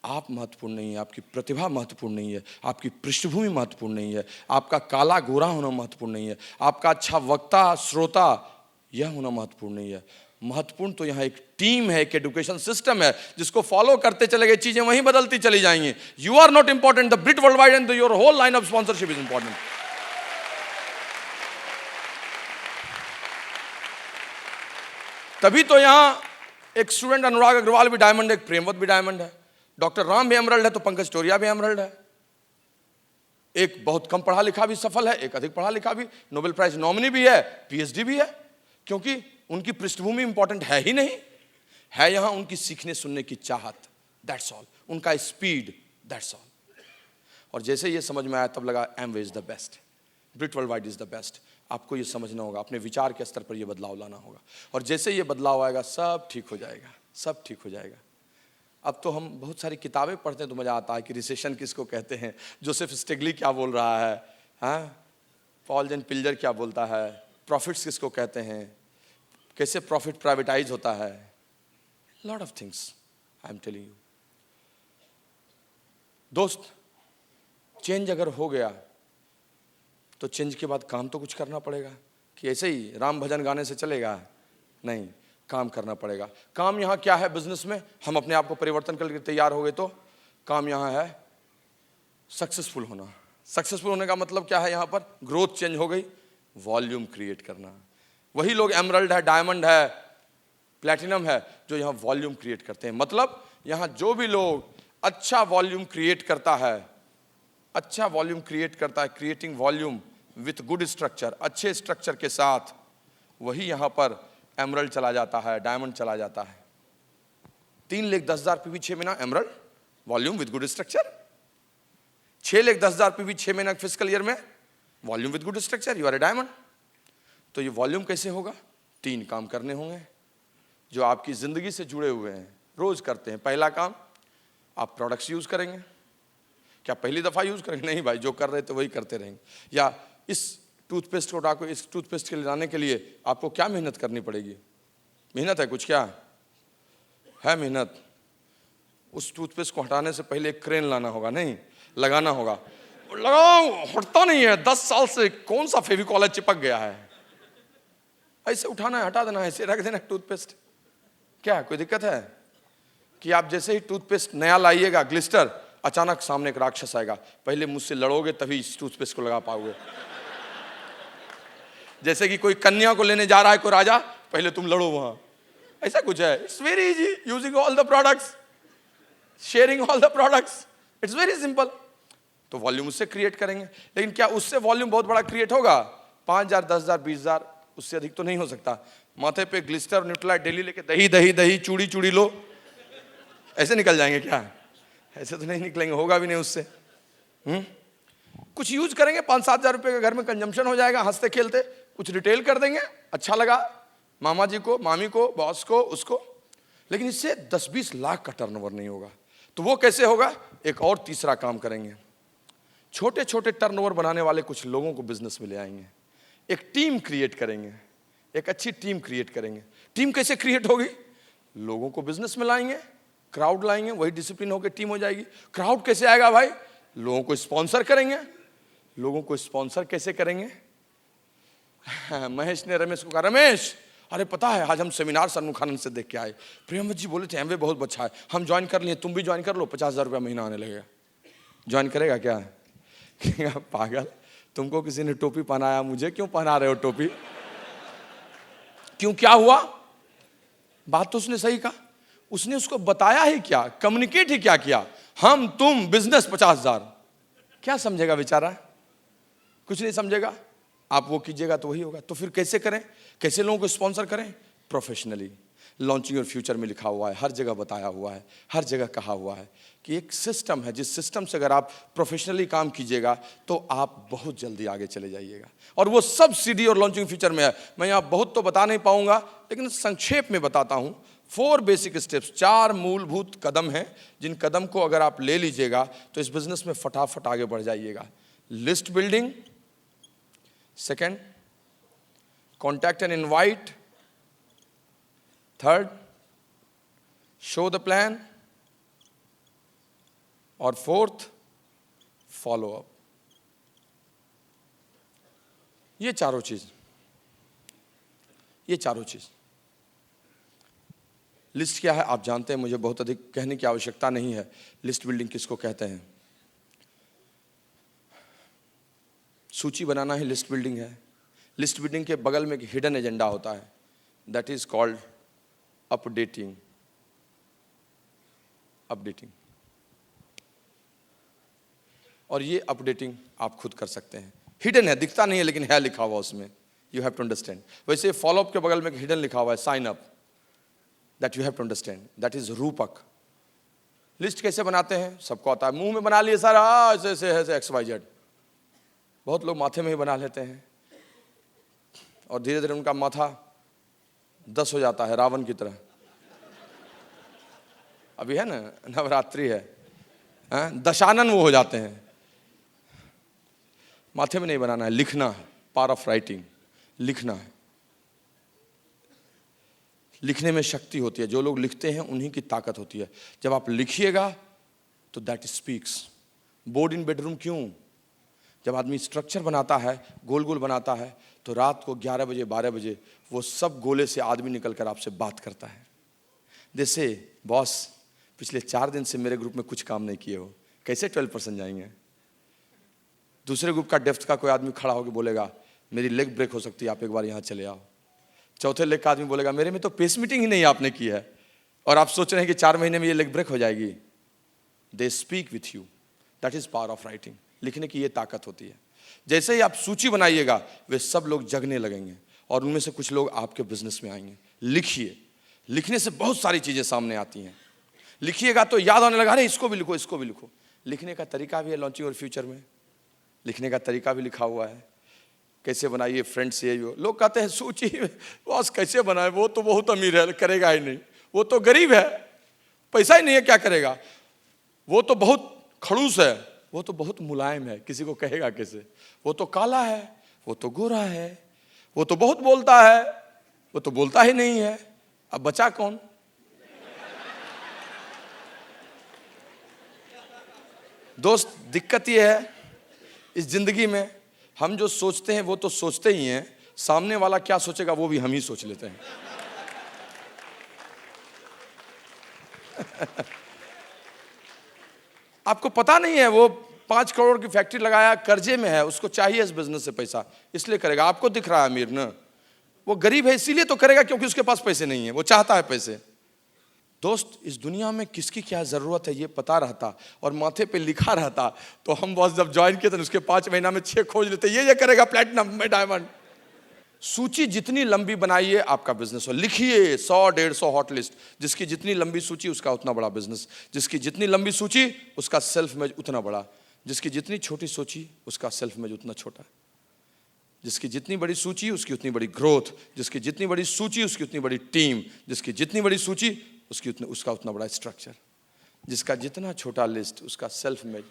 आप महत्वपूर्ण नहीं है, आपकी प्रतिभा महत्वपूर्ण नहीं है, आपकी पृष्ठभूमि महत्वपूर्ण नहीं है, आपका काला गोरा होना महत्वपूर्ण नहीं है, आपका अच्छा वक्ता श्रोता यह होना महत्वपूर्ण नहीं है। महत्वपूर्ण तो यहाँ एक टीम है, एक एजुकेशन सिस्टम है जिसको फॉलो करते चले गए, चीजें वहीं बदलती चली जाएंगी। You are not important, the Britt World Wide and your whole line of sponsorship is important. तभी तो यहां एक स्टूडेंट अनुराग अग्रवाल भी डायमंड है, एक प्रेमवत भी डायमंड है, डॉक्टर राम भी एमरल्ड है, तो पंकज टोरिया भी एमरल्ड है। एक बहुत कम पढ़ा लिखा भी सफल है, एक अधिक पढ़ा लिखा भी नोबेल प्राइज नॉमिनी भी है, पीएचडी भी है। क्योंकि उनकी पृष्ठभूमि इंपॉर्टेंट है ही नहीं, है यहां उनकी सीखने सुनने की चाहत, दैट्स ऑल, उनका स्पीड, दैट्स ऑल। और जैसे ये समझ में आया तब लगा Amway is the best, Britt World Wide is the best. आपको ये समझना होगा, अपने विचार के स्तर पर ये बदलाव लाना होगा। और जैसे ये बदलाव आएगा सब ठीक हो जाएगा, सब ठीक हो जाएगा। अब तो हम बहुत सारी किताबें पढ़ते हैं तो मजा आता है कि रिसेशन किसको कहते हैं, जोसेफ स्टिगली क्या बोल रहा है, हाँ, पॉल जेन पिल्जर क्या बोलता है, प्रॉफिट्स किसको कहते हैं, कैसे प्रॉफिट प्राइवेटाइज होता है, lot of things I am telling you. दोस्त, चेंज अगर हो गया तो चेंज के बाद काम तो कुछ करना पड़ेगा। कि ऐसे ही राम भजन गाने से चलेगा? नहीं, काम करना पड़ेगा। काम यहाँ क्या है बिजनेस में, हम अपने आप को परिवर्तन करके तैयार हो गए तो काम यहाँ है सक्सेसफुल होना। सक्सेसफुल होने का मतलब क्या है, यहाँ पर ग्रोथ चेंज हो गई, वॉल्यूम क्रिएट करना। वही लोग एमरल्ड है, डायमंड है, प्लैटिनम है जो यहाँ वॉल्यूम क्रिएट करते हैं। मतलब यहाँ जो भी लोग अच्छा वॉल्यूम क्रिएट करता है, अच्छा वॉल्यूम क्रिएट करता है, creating volume with good structure, अच्छे स्ट्रक्चर के साथ, वही यहाँ पर एमरल्ड चला जाता है, डायमंड चला जाता है। 3,10,000 पीवी 6 महीना emerald volume with good structure, 6,10,000 PV 6 महीना फिजिकल ईयर में volume with good structure, you are a diamond. तो ये वॉल्यूम कैसे होगा? 3 काम करने होंगे जो आपकी जिंदगी से जुड़े हुए हैं, रोज करते हैं। पहला काम, आप प्रोडक्ट्स यूज करेंगे। क्या पहली दफा यूज करेंगे? नहीं भाई, जो कर रहे थे वही करते रहेंगे। या इस टूथपेस्ट को डाको, इस टूथपेस्ट के लाने के लिए आपको क्या मेहनत करनी पड़ेगी? मेहनत है कुछ? क्या है मेहनत? उस टूथपेस्ट को हटाने से पहले एक क्रेन लाना होगा, नहीं लगाना होगा। लगाओ, हटता नहीं है, 10 साल से कौन सा फेविकॉल चिपक गया है। ऐसे उठाना है, हटा देना है, ऐसे रख देना है टूथपेस्ट। क्या कोई दिक्कत है? कि आप जैसे ही टूथपेस्ट नया लाइएगा, ग्लिस्टर, अचानक सामने एक राक्षस आएगा, पहले मुझसे लड़ोगे तभी इस टूथपेस्ट को लगा पाओगे। जैसे कि कोई कन्या को लेने जा रहा है कोई राजा, पहले तुम लड़ो वहां, ऐसा कुछ है। It's very easy using all the products. Sharing all the products, it's very simple. तो वॉल्यूम उससे क्रिएट करेंगे, लेकिन क्या उससे वॉल्यूम बहुत बड़ा क्रिएट होगा? 5,000, 10,000, 20,000, उससे अधिक तो नहीं हो सकता। माथे पे ग्लिस्टर और न्यूट्रलाइट डेली लेके दही दही दही, चूड़ी चूड़ी लो, ऐसे निकल जाएंगे क्या? ऐसे तो नहीं निकलेंगे, होगा भी नहीं उससे। कुछ यूज करेंगे, 5-7 हज़ार रुपये का घर में कंजम्पशन हो जाएगा, हंसते खेलते कुछ रिटेल कर देंगे, अच्छा लगा मामा जी को, मामी को, बॉस को, उसको, लेकिन इससे 10-20 लाख का टर्नओवर नहीं होगा। तो वो कैसे होगा? एक और तीसरा काम करेंगे, छोटे छोटे टर्नओवर बनाने वाले कुछ लोगों को बिजनेस में ले आएंगे, एक टीम क्रिएट करेंगे, एक अच्छी टीम क्रिएट करेंगे। टीम कैसे क्रिएट होगी? लोगों को बिजनेस में लाएंगे, क्राउड लाएंगे, वही डिसिप्लिन होकर टीम हो जाएगी। क्राउड कैसे आएगा भाई? लोगों को स्पॉन्सर करेंगे। लोगों को स्पॉन्सर कैसे करेंगे? महेश ने रमेश को कहा, रमेश अरे पता है आज हम सेमिनार सन्मुखानंद से देख के आए, प्रियंवत जी बोले थे एमवे बहुत अच्छा है, हम ज्वाइन कर लिए, तुम भी ज्वाइन कर लो, 50,000 रुपया महीना आने लगेगा। ज्वाइन करेगा क्या? पागल, तुमको किसी ने टोपी पहनाया, मुझे क्यों पहना रहे हो टोपी? क्यों, क्या हुआ? बात तो उसने सही कहा, उसने उसको बताया ही क्या, कम्युनिकेट ही क्या किया, हम तुम बिजनेस 50,000। क्या समझेगा बेचारा? कुछ नहीं समझेगा। आप वो कीजिएगा तो वही होगा। तो फिर कैसे करें, कैसे लोगों को स्पॉन्सर करें? प्रोफेशनली। लॉन्चिंग योर फ्यूचर में लिखा हुआ है, हर जगह बताया हुआ है, हर जगह कहा हुआ है कि एक सिस्टम है, जिस सिस्टम से अगर आप प्रोफेशनली काम कीजिएगा तो आप बहुत जल्दी आगे चले जाइएगा। और वो सब सीडी और लॉन्चिंग फ्यूचर में है। मैं यहाँ बहुत तो बता नहीं पाऊंगा, लेकिन संक्षेप में बताता हूँ। 4 बेसिक स्टेप्स, 4 मूलभूत कदम हैं, जिन कदम को अगर आप ले लीजिएगा तो इस बिजनेस में फटाफट आगे बढ़ जाइएगा। List building, second contact and invite, third show the plan, और फोर्थ फॉलो अप। ये चारों चीज लिस्ट क्या है आप जानते हैं, मुझे बहुत अधिक कहने की आवश्यकता नहीं है। लिस्ट बिल्डिंग किसको कहते हैं? सूची बनाना ही लिस्ट बिल्डिंग है। लिस्ट बिल्डिंग के बगल में एक हिडन एजेंडा होता है, दैट इज कॉल्ड अपडेटिंग। और ये अपडेटिंग आप खुद कर सकते हैं। हिडन है, दिखता नहीं है, लेकिन है लिखा हुआ उसमें, यू हैव टू अंडरस्टैंड। वैसे फॉलोअप के बगल में एक हिडन लिखा हुआ है, sign up, that you have to understand, that is रूपक। लिस्ट कैसे बनाते हैं सबको आता है, मुंह में बना लिए सर, ऐसे ऐसे XYZ। बहुत लोग माथे में ही बना लेते हैं और धीरे धीरे उनका माथा 10 हो जाता है, रावण की तरह। अभी है ना, नवरात्रि है, दशानन वो हो जाते हैं। माथे में नहीं बनाना है, लिखना है, पावर ऑफ राइटिंग, लिखना है। लिखने में शक्ति होती है, जो लोग लिखते हैं उन्हीं की ताकत होती है। जब आप लिखिएगा तो that speaks. Board in bedroom क्यों? जब आदमी स्ट्रक्चर बनाता है, गोल गोल बनाता है, तो रात को 11 बजे 12 बजे वो सब गोले से आदमी निकल कर आपसे बात करता है। जैसे बॉस पिछले 4 दिन से मेरे ग्रुप में कुछ काम नहीं किए हो, कैसे 12% जाएंगे? दूसरे ग्रुप का डेप्थ का कोई आदमी खड़ा होकर बोलेगा मेरी लेग ब्रेक हो सकती है, आप एक बार यहाँ चले आओ। चौथे लेग का आदमी बोलेगा मेरे में तो पेस मीटिंग ही नहीं आपने की है, और आप सोच रहे हैं कि 4 महीने में ये लेग ब्रेक हो जाएगी। They speak with you, that is power of writing. लिखने की ये ताकत होती है। जैसे ही आप सूची बनाइएगा, वे सब लोग जगने लगेंगे और उनमें से कुछ लोग आपके बिजनेस में आएंगे। लिखिए, लिखने से बहुत सारी चीजें सामने आती हैं। लिखिएगा तो याद आने लगा, अरे इसको भी लिखो, इसको भी लिखो। लिखने का तरीका भी है लॉन्चिंग और फ्यूचर में, लिखने का तरीका भी लिखा हुआ है। कैसे बनाइए फ्रेंड्स, ये लोग कहते हैं सूची बॉस कैसे बनाए, वो तो बहुत अमीर है, करेगा ही नहीं, वो तो गरीब है, पैसा ही नहीं है, क्या करेगा, वो तो बहुत खड़ूस है, वो तो बहुत मुलायम है, किसी को कहेगा कैसे, वो तो काला है, वो तो गोरा है, वो तो बहुत बोलता है, वो तो बोलता ही नहीं है। अब बचा कौन? दोस्त, दिक्कत ये है इस जिंदगी में, हम जो सोचते हैं वो तो सोचते ही हैं, सामने वाला क्या सोचेगा वो भी हम ही सोच लेते हैं। आपको पता नहीं है, वो 5 करोड़ की फैक्ट्री लगाया, कर्जे में है, उसको चाहिए इस बिजनेस से पैसा, इसलिए करेगा। आपको दिख रहा है अमीर ना, वो गरीब है इसीलिए तो करेगा, क्योंकि उसके पास पैसे नहीं है, वो चाहता है पैसे। दोस्त, इस दुनिया में किसकी क्या ज़रूरत है ये पता रहता और माथे पे लिखा रहता तो हम बस जब ज्वाइन किए थे उसके 5 महीना में 6 खोज लेते, ये करेगा प्लेटिनम में डायमंड। सूची जितनी लंबी बनाइए आपका बिजनेस हो। लिखिए 100-150 हॉट लिस्ट, जिसकी जितनी लंबी सूची उसका उतना बड़ा बिजनेस, जिसकी जितनी लंबी सूची उसका सेल्फ इमेज उतना बड़ा, जिसकी जितनी छोटी सूची उसका सेल्फ इमेज उतना छोटा, जिसकी जितनी बड़ी सूची उसकी उतनी बड़ी ग्रोथ, जिसकी जितनी बड़ी सूची उसकी उतनी बड़ी टीम, जिसकी जितनी बड़ी सूची उसका उतना बड़ा स्ट्रक्चर, जिसका जितना छोटा लिस्ट उसका सेल्फ इमेज।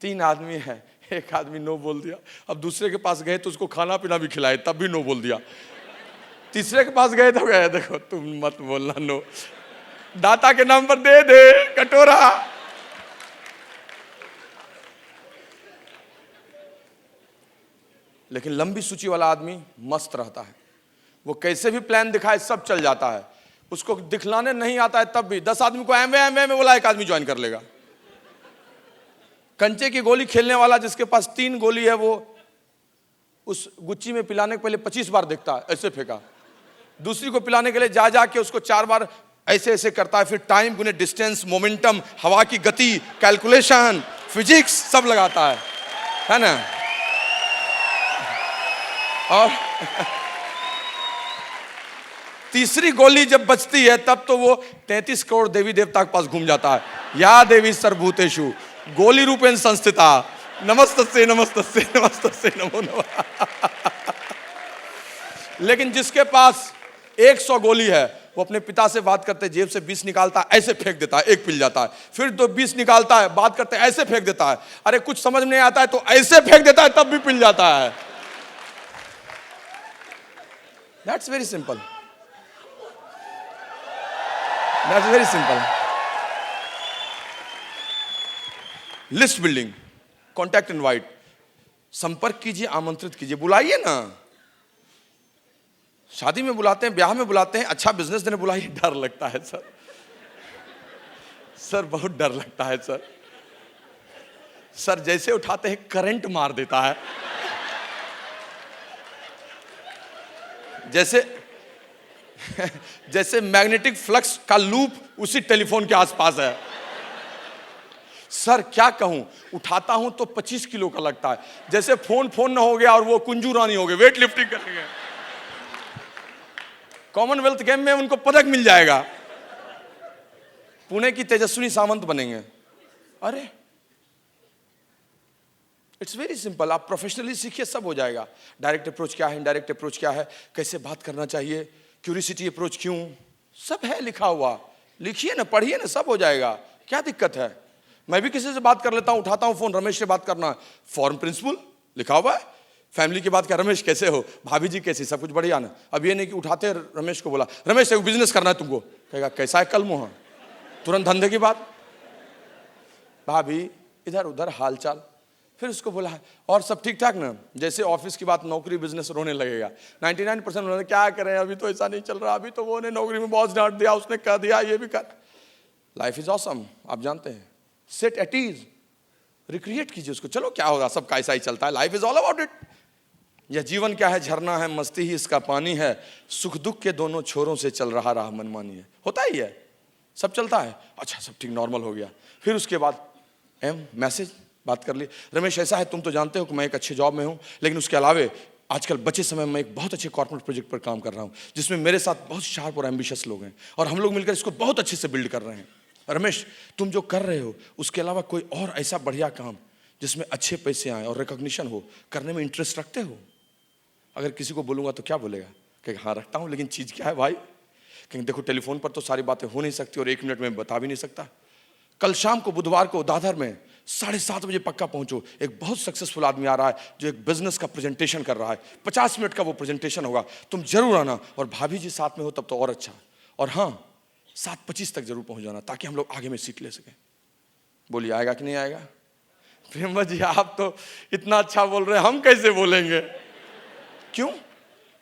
3 आदमी है, एक आदमी नो बोल दिया, अब दूसरे के पास गए तो उसको खाना पीना भी खिलाए तब भी नो बोल दिया, तीसरे के पास गए तो गए देखो तुम मत बोलना नो, दाता के नाम पर दे दे कटोरा। लेकिन लंबी सूची वाला आदमी मस्त रहता है, वो कैसे भी प्लान दिखाए सब चल जाता है, उसको दिखलाने नहीं आता है तब भी 10 आदमी को एमवे में बोला 1 आदमी ज्वाइन कर लेगा। कंचे की गोली खेलने वाला जिसके पास 3 गोली है वो उस गुच्ची में पिलाने के पहले 25 बार देखता है, ऐसे फेंका, दूसरी को पिलाने के लिए जा के उसको 4 बार ऐसे करता है, फिर टाइम गुने डिस्टेंस, मोमेंटम, हवा की गति, कैलकुलेशन, फिजिक्स सब लगाता है ना। और तीसरी गोली जब बचती है तब तो वो 33 करोड़ देवी देवता के पास घूम जाता है, या देवी सर्वभूतेषु गोली रूपेण संस्थिता नमस्तस्यै नमस्तस्यै नमस्तस्यै नमो नमः। लेकिन जिसके पास 100 गोली है वो अपने पिता से बात करते जेब से 20 निकालता है, ऐसे फेंक देता है, 1 पिल जाता है, फिर 20 निकालता है, बात करते ऐसे फेंक देता है, अरे कुछ समझ में नहीं आता है तो ऐसे फेंक देता है तब भी पिल जाता है। That's very simple. That's very simple. List building, contact invite, संपर्क कीजिए, आमंत्रित कीजिए, बुलाइए ना। शादी में बुलाते हैं, ब्याह में बुलाते हैं, अच्छा बिजनेस देने बुलाइए, डर लगता है सर बहुत डर लगता है सर जैसे उठाते हैं करंट मार देता है, जैसे मैग्नेटिक फ्लक्स का लूप उसी टेलीफोन के आसपास है। सर क्या कहूं, उठाता हूं तो 25 किलो का लगता है, जैसे फोन ना हो गया और वो कुंजू रानी हो गए, वेट लिफ्टिंग करने गए, कॉमनवेल्थ गेम में उनको पदक मिल जाएगा, पुणे की तेजस्विनी सावंत बनेंगे। अरे इट्स वेरी सिंपल, आप प्रोफेशनली सीखिए सब हो जाएगा। डायरेक्ट अप्रोच क्या है, इनडायरेक्ट अप्रोच क्या है, कैसे बात करना चाहिए, क्यूरियोसिटी अप्रोच क्यों, सब है लिखा हुआ, लिखिए ना, पढ़िए ना, सब हो जाएगा, क्या दिक्कत है। मैं भी किसी से बात कर लेता हूं, उठाता हूं फोन, रमेश से बात करना, फॉर्म प्रिंसिपल लिखा हुआ है, फैमिली की बात कर, रमेश कैसे हो, भाभी जी कैसी, सब कुछ बढ़िया ना। अब ये नहीं कि उठाते रमेश को बोला, रमेश से बिजनेस करना है तुमको, कहेगा कैसा है कल मुहा, तुरंत धंधे की बात, भाभी इधर उधर हाल चाल, फिर उसको बोला और सब ठीक ठाक ना, जैसे ऑफिस की बात, नौकरी बिजनेस रोने लगेगा। 99% उन्होंने क्या करें, अभी तो ऐसा नहीं चल रहा, अभी तो वो ने नौकरी में बॉस डांट दिया, उसने कह दिया, ये भी कर। लाइफ इज ऑसम, आप जानते हैं, सेट एट ईज, रिक्रिएट कीजिए उसको, चलो क्या होगा, सबका ऐसा ही चलता है, life is all about it. यह जीवन क्या है, झरना है, मस्ती ही इसका पानी है, सुख दुख के दोनों छोरों से चल रहा राह मनमानी है, होता ही है, सब चलता है, अच्छा सब ठीक नॉर्मल हो गया। फिर उसके बाद मैसेज बात कर ली, रमेश ऐसा है, तुम तो जानते हो कि मैं एक अच्छे जॉब में हूं, लेकिन उसके अलावे आजकल बचे समय में एक बहुत अच्छे कॉर्पोरेट प्रोजेक्ट पर काम कर रहा हूं, जिसमें मेरे साथ बहुत शार्प और एम्बिशियस लोग हैं, और हम लोग मिलकर इसको बहुत अच्छे से बिल्ड कर रहे हैं। रमेश तुम जो कर रहे हो उसके अलावा कोई और ऐसा बढ़िया काम जिसमें अच्छे पैसे आए और रिकॉग्निशन हो, करने में इंटरेस्ट रखते हो? अगर किसी को बोलूंगा तो क्या बोलेगा, कहेगा हाँ रखता हूं, लेकिन चीज़ क्या है भाई, कहेंगे देखो टेलीफोन पर तो सारी बातें हो नहीं सकती और 1 मिनट में बता भी नहीं सकता। कल शाम को बुधवार को दादर में 7:30 बजे पक्का पहुंचो, एक बहुत सक्सेसफुल आदमी आ रहा है जो एक बिजनेस का प्रेजेंटेशन कर रहा है, 50 मिनट का वो प्रेजेंटेशन होगा, तुम जरूर आना, और भाभी जी साथ में हो तब तो और अच्छा, और हाँ 7:25 तक जरूर पहुंच जाना ताकि हम लोग आगे में सीट ले सकें। बोलिए आएगा कि नहीं आएगा? प्रेम जी आप तो इतना अच्छा बोल रहे हैं, हम कैसे बोलेंगे? क्यों?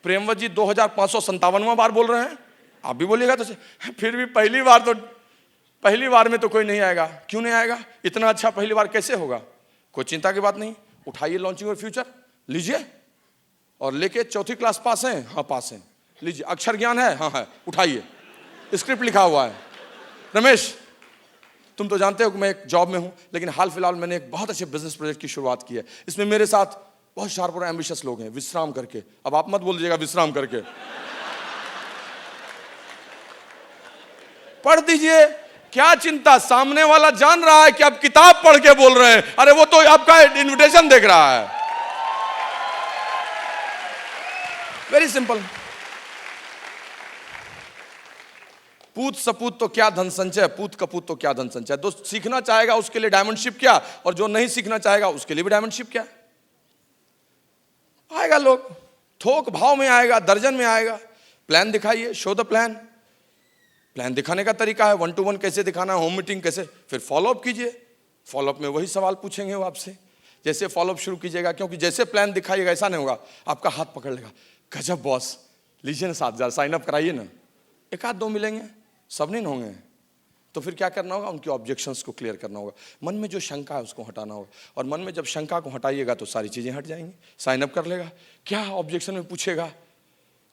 प्रेमवत जी 2557वां बार बोल रहे हैं, आप भी बोलिएगा तो फिर भी पहली बार में तो कोई नहीं आएगा। क्यों नहीं आएगा? इतना अच्छा पहली बार कैसे होगा? कोई चिंता की बात नहीं, उठाइए लॉन्चिंग और फ्यूचर लीजिए, और लेके 4th क्लास पास हैं? हाँ पास हैं, लीजिए। अक्षर ज्ञान है? हाँ है, उठाइए, स्क्रिप्ट लिखा हुआ है, रमेश, तुम तो जानते हो कि मैं एक जॉब में हूं, लेकिन हाल फिलहाल मैंने एक बहुत अच्छे बिजनेस प्रोजेक्ट की शुरुआत की है। इसमें मेरे साथ बहुत शार्प और एम्बिशियस लोग हैं, विश्राम करके। अब आप मत बोल दीजिएगा विश्राम करके, पढ़ दीजिए, क्या चिंता, सामने वाला जान रहा है कि आप किताब पढ़ के बोल रहे हैं। अरे वो तो आपका इनविटेशन देख रहा है। Very simple. पूत सपूत तो क्या धन संचय, पूत कपूत तो क्या धन संचय। जो सीखना चाहेगा उसके लिए डायमंडशिप क्या, और जो नहीं सीखना चाहेगा उसके लिए भी डायमंडशिप क्या। आएगा लोग, थोक भाव में आएगा, दर्जन में आएगा। प्लान दिखाइए, शो द प्लान। प्लान दिखाने का तरीका है 1 to 1 कैसे दिखाना, होम मीटिंग कैसे, फिर फॉलोअप कीजिए। फॉलोअप में वही सवाल पूछेंगे वो आपसे। जैसे फॉलोअप शुरू कीजिएगा, क्योंकि जैसे प्लान दिखाइएगा ऐसा नहीं होगा, आपका हाथ पकड़ लेगा, गजब बॉस, लीजिए ना 7,000 साइन अप कराइए ना। एक आध दो मिलेंगे, सब नहीं होंगे। तो फिर क्या करना होगा, उनके ऑब्जेक्शंस को क्लियर करना होगा, मन में जो शंका है उसको हटाना होगा। और मन में जब शंका को हटाइएगा तो सारी चीजें हट जाएंगी। साइन अप कर लेगा, क्या ऑब्जेक्शन में पूछेगा।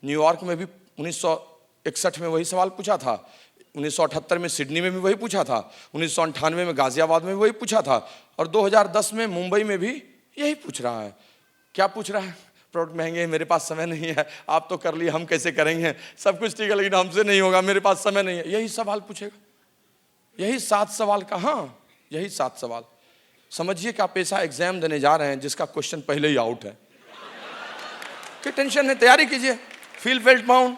न्यूयॉर्क में भी 1961 में वही सवाल पूछा था, 1978 में सिडनी में भी वही पूछा था, 1998 में गाजियाबाद में भी वही पूछा था, और 2010 में मुंबई में भी यही पूछ रहा है। क्या पूछ रहा है, प्रोडक्ट महंगे हैं, मेरे पास समय नहीं है, आप तो कर लिए, हम कैसे करेंगे, सब कुछ ठीक है लेकिन हमसे नहीं होगा, मेरे पास समय नहीं है। यही सवाल पूछेगा, यही 7 सवाल का, हाँ यही 7 सवाल। समझिए कि आप ऐसा एग्जाम देने जा रहे हैं जिसका क्वेश्चन पहले ही आउट है। क्या टेंशन है, तैयारी कीजिए, फील फेल्ट माउंट।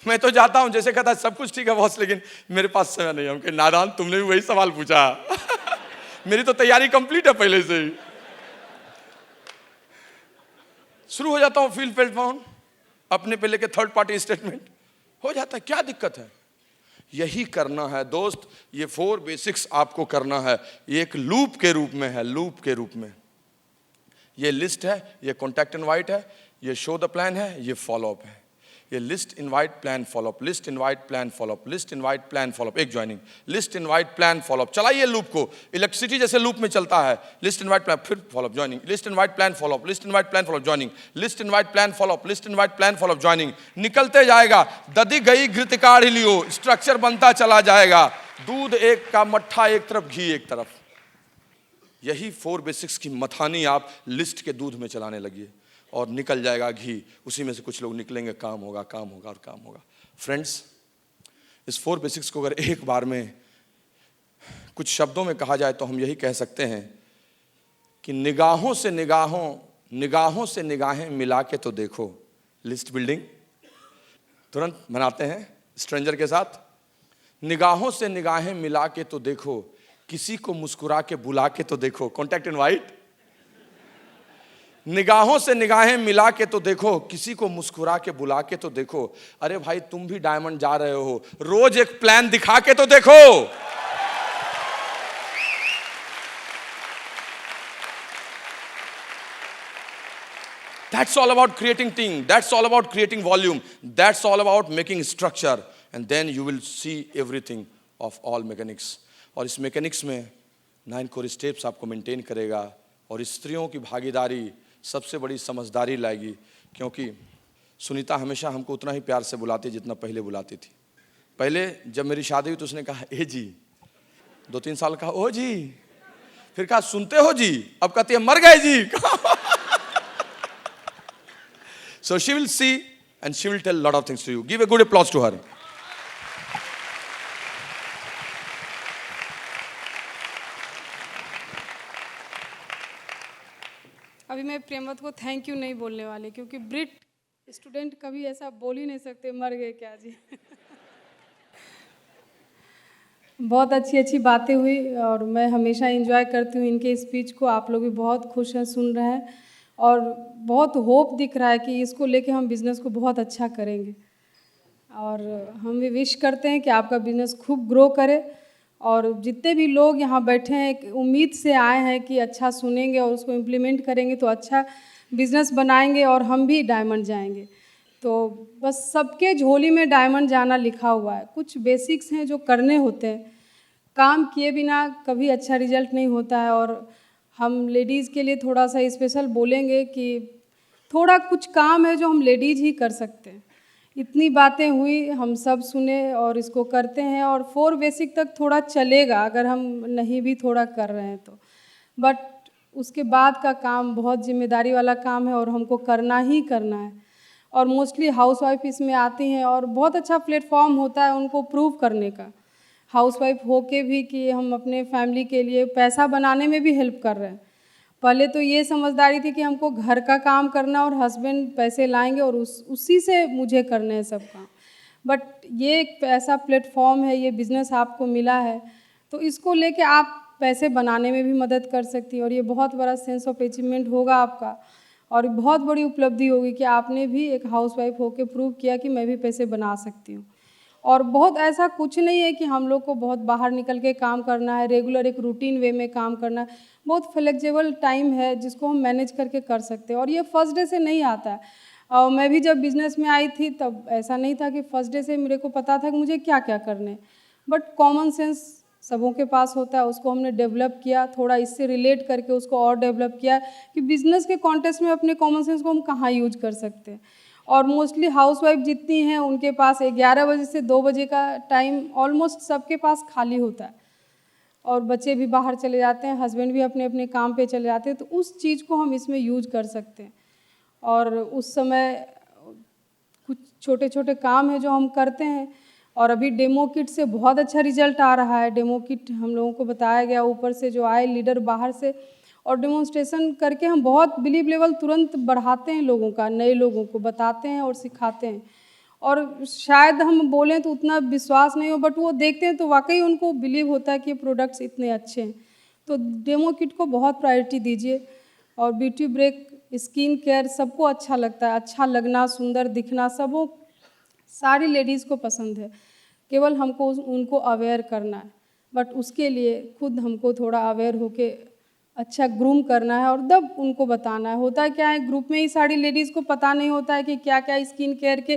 मैं तो जाता हूं जैसे कहता सब कुछ ठीक है बॉस, लेकिन मेरे पास समय नहीं है। हम कहे नादान, तुमने भी वही सवाल पूछा। मेरी तो तैयारी कंप्लीट है पहले से ही। शुरू हो जाता हूं फील फेल्ट माउंट, अपने पे लेके थर्ड पार्टी स्टेटमेंट हो जाता है। क्या दिक्कत है, यही करना है दोस्त। ये 4 बेसिक्स आपको करना है, ये एक लूप के रूप में है, लूप के रूप में। ये लिस्ट है, ये कॉन्टैक्ट इनवाइट है, ये शो द प्लान है, ये फॉलोअप है। ये list invite plan follow up, list invite plan follow up, list invite plan follow up, एक joining, list invite plan follow up. चलाइए लूप को, इलेक्ट्रिसिटी जैसे लूप में चलता है। लिस्ट इनवाइट प्लान, फिर follow up, joining, list invite plan follow up, list invite plan follow up, joining, list invite plan follow up, list invite plan follow up, joining. निकलते जाएगा, दधी गई घृत काढ़ लियो, स्ट्रक्चर बनता चला जाएगा। दूध एक का मट्ठा एक तरफ, घी एक तरफ। यही 4 बेसिक्स की मथानी आप लिस्ट के दूध में चलाने लगिए और निकल जाएगा घी। उसी में से कुछ लोग निकलेंगे, काम होगा, काम होगा और काम होगा। फ्रेंड्स, इस 4 बेसिक्स को अगर एक बार में कुछ शब्दों में कहा जाए तो हम यही कह सकते हैं कि निगाहों से निगाहें मिला के तो देखो। लिस्ट बिल्डिंग तुरंत बनाते हैं स्ट्रेंजर के साथ। निगाहों से निगाहें मिला के तो देखो, किसी को मुस्कुरा के बुला के तो देखो। Contact invite. निगाहों से निगाहें मिला के तो देखो, किसी को मुस्कुरा के बुला के तो देखो। अरे भाई तुम भी डायमंड जा रहे हो, रोज एक प्लान दिखा के तो देखो। That's all about creating team. That's all about creating volume. That's all about making structure. And then you will see everything of all mechanics. और इस मैकेनिक्स में 9 कोर स्टेप्स आपको मेंटेन करेगा। और स्त्रियों की भागीदारी सबसे बड़ी समझदारी लाएगी, क्योंकि सुनीता हमेशा हमको उतना ही प्यार से बुलाती जितना पहले बुलाती थी। पहले जब मेरी शादी हुई तो उसने कहा ए जी, 2-3 साल कहा ओ जी, फिर कहा सुनते हो जी, अब कहती है मर गए जी। So she will see and she will tell a lot of things to you. Give a good applause to her. अभी मैं प्रेमवत को थैंक यू नहीं बोलने वाले, क्योंकि ब्रिट स्टूडेंट कभी ऐसा बोल ही नहीं सकते मर गए क्या जी। बहुत अच्छी अच्छी बातें हुई और मैं हमेशा एंजॉय करती हूँ इनके स्पीच को। आप लोग भी बहुत खुश हैं, सुन रहे हैं और बहुत होप दिख रहा है कि इसको लेके हम बिज़नेस को बहुत अच्छा करेंगे। और हम भी विश करते हैं कि आपका बिज़नेस खूब ग्रो करे। और जितने भी लोग यहाँ बैठे हैं एक उम्मीद से आए हैं कि अच्छा सुनेंगे और उसको इम्प्लीमेंट करेंगे तो अच्छा बिज़नेस बनाएंगे और हम भी डायमंड जाएंगे। तो बस सबके झोली में डायमंड जाना लिखा हुआ है। कुछ बेसिक्स हैं जो करने होते हैं, काम किए बिना कभी अच्छा रिजल्ट नहीं होता है। और हम लेडीज़ के लिए थोड़ा सा स्पेशल बोलेंगे कि थोड़ा कुछ काम है जो हम लेडीज़ ही कर सकते हैं। इतनी बातें हुई, हम सब सुने और इसको करते हैं और 4 बेसिक तक थोड़ा चलेगा अगर हम नहीं भी थोड़ा कर रहे हैं तो। बट उसके बाद का काम बहुत जिम्मेदारी वाला काम है और हमको करना ही करना है। और मोस्टली हाउसवाइफ इसमें आती हैं और बहुत अच्छा प्लेटफॉर्म होता है उनको प्रूव करने का, हाउसवाइफ होके भी कि हम अपने फैमिली के लिए पैसा बनाने में भी हेल्प कर रहे हैं। पहले तो ये समझदारी थी कि हमको घर का काम करना और हस्बैंड पैसे लाएंगे और उसी से मुझे करने हैं सब काम। बट ये एक ऐसा प्लेटफॉर्म है, ये बिज़नेस आपको मिला है तो इसको लेके आप पैसे बनाने में भी मदद कर सकती हैं और ये बहुत बड़ा सेंस ऑफ अचीवमेंट होगा आपका और बहुत बड़ी उपलब्धि होगी कि आपने भी एक हाउसवाइफ होके प्रूव किया कि मैं भी पैसे बना सकती हूँ। और बहुत ऐसा कुछ नहीं है कि हम लोग को बहुत बाहर निकल के काम करना है, रेगुलर एक रूटीन वे में काम करना है। बहुत फ्लेक्सिबल टाइम है जिसको हम मैनेज करके कर सकते हैं और ये फर्स्ट डे से नहीं आता है। मैं भी जब बिज़नेस में आई थी तब ऐसा नहीं था कि फर्स्ट डे से मेरे को पता था कि मुझे क्या क्या करने हैं। बट कॉमन सेंस सबों के पास होता है, उसको हमने डेवलप किया, थोड़ा इससे रिलेट करके उसको और डेवलप किया कि बिज़नेस के कॉन्टेक्स्ट में अपने कॉमन सेंस को हम कहाँ यूज कर सकते हैं। और मोस्टली हाउसवाइफ जितनी हैं उनके पास 11 बजे से 2 बजे का टाइम ऑलमोस्ट सबके पास खाली होता है और बच्चे भी बाहर चले जाते हैं, हस्बैंड भी अपने अपने काम पे चले जाते हैं, तो उस चीज़ को हम इसमें यूज कर सकते हैं। और उस समय कुछ छोटे छोटे काम हैं जो हम करते हैं और अभी डेमो किट से बहुत अच्छा रिजल्ट आ रहा है। डेमो किट हम लोगों को बताया गया ऊपर से जो आए लीडर बाहर से और डेमोन्स्ट्रेशन करके हम बहुत बिलीव लेवल तुरंत बढ़ाते हैं लोगों का, नए लोगों को बताते हैं और सिखाते हैं। और शायद हम बोलें तो उतना विश्वास नहीं हो बट वो देखते हैं तो वाकई उनको बिलीव होता है कि ये प्रोडक्ट्स इतने अच्छे हैं। तो डेमो किट को बहुत प्रायोरिटी दीजिए। और ब्यूटी ब्रेक, स्किन केयर सबको अच्छा लगता है, अच्छा लगना, सुंदर दिखना सबों सारी लेडीज़ को पसंद है। केवल हमको उनको अवेयर करना है, बट उसके लिए खुद हमको थोड़ा अवेयर होके अच्छा ग्रूम करना है और तब उनको बताना है। होता है क्या है, ग्रुप में ही सारी लेडीज़ को पता नहीं होता है कि क्या क्या स्किन केयर के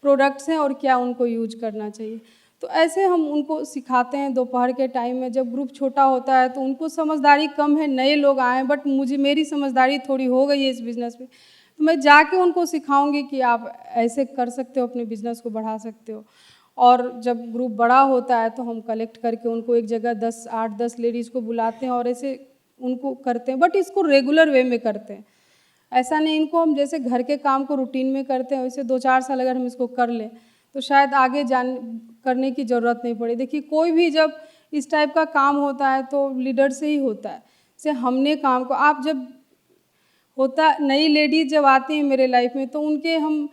प्रोडक्ट्स हैं और क्या उनको यूज करना चाहिए। तो ऐसे हम उनको सिखाते हैं दोपहर के टाइम में, जब ग्रुप छोटा होता है तो उनको समझदारी कम है, नए लोग आए बट मेरी समझदारी थोड़ी हो गई है इस बिज़नेस में, तो मैं जाके उनको सिखाऊंगी कि आप ऐसे कर सकते हो, अपने बिज़नेस को बढ़ा सकते हो। और जब ग्रुप बड़ा होता है तो हम कलेक्ट करके उनको एक जगह 8-10 लेडीज़ को बुलाते हैं और ऐसे उनको करते हैं, बट इसको रेगुलर वे में करते हैं। ऐसा नहीं इनको हम जैसे घर के काम को रूटीन में करते हैं वैसे 2-4 साल अगर हम इसको कर लें तो शायद आगे करने की ज़रूरत नहीं पड़े। देखिए कोई भी जब इस टाइप का काम होता है तो लीडर से ही होता है। जैसे हमने काम को आप जब होता नई लेडीज जब आती हैं मेरे लाइफ में तो उनके हम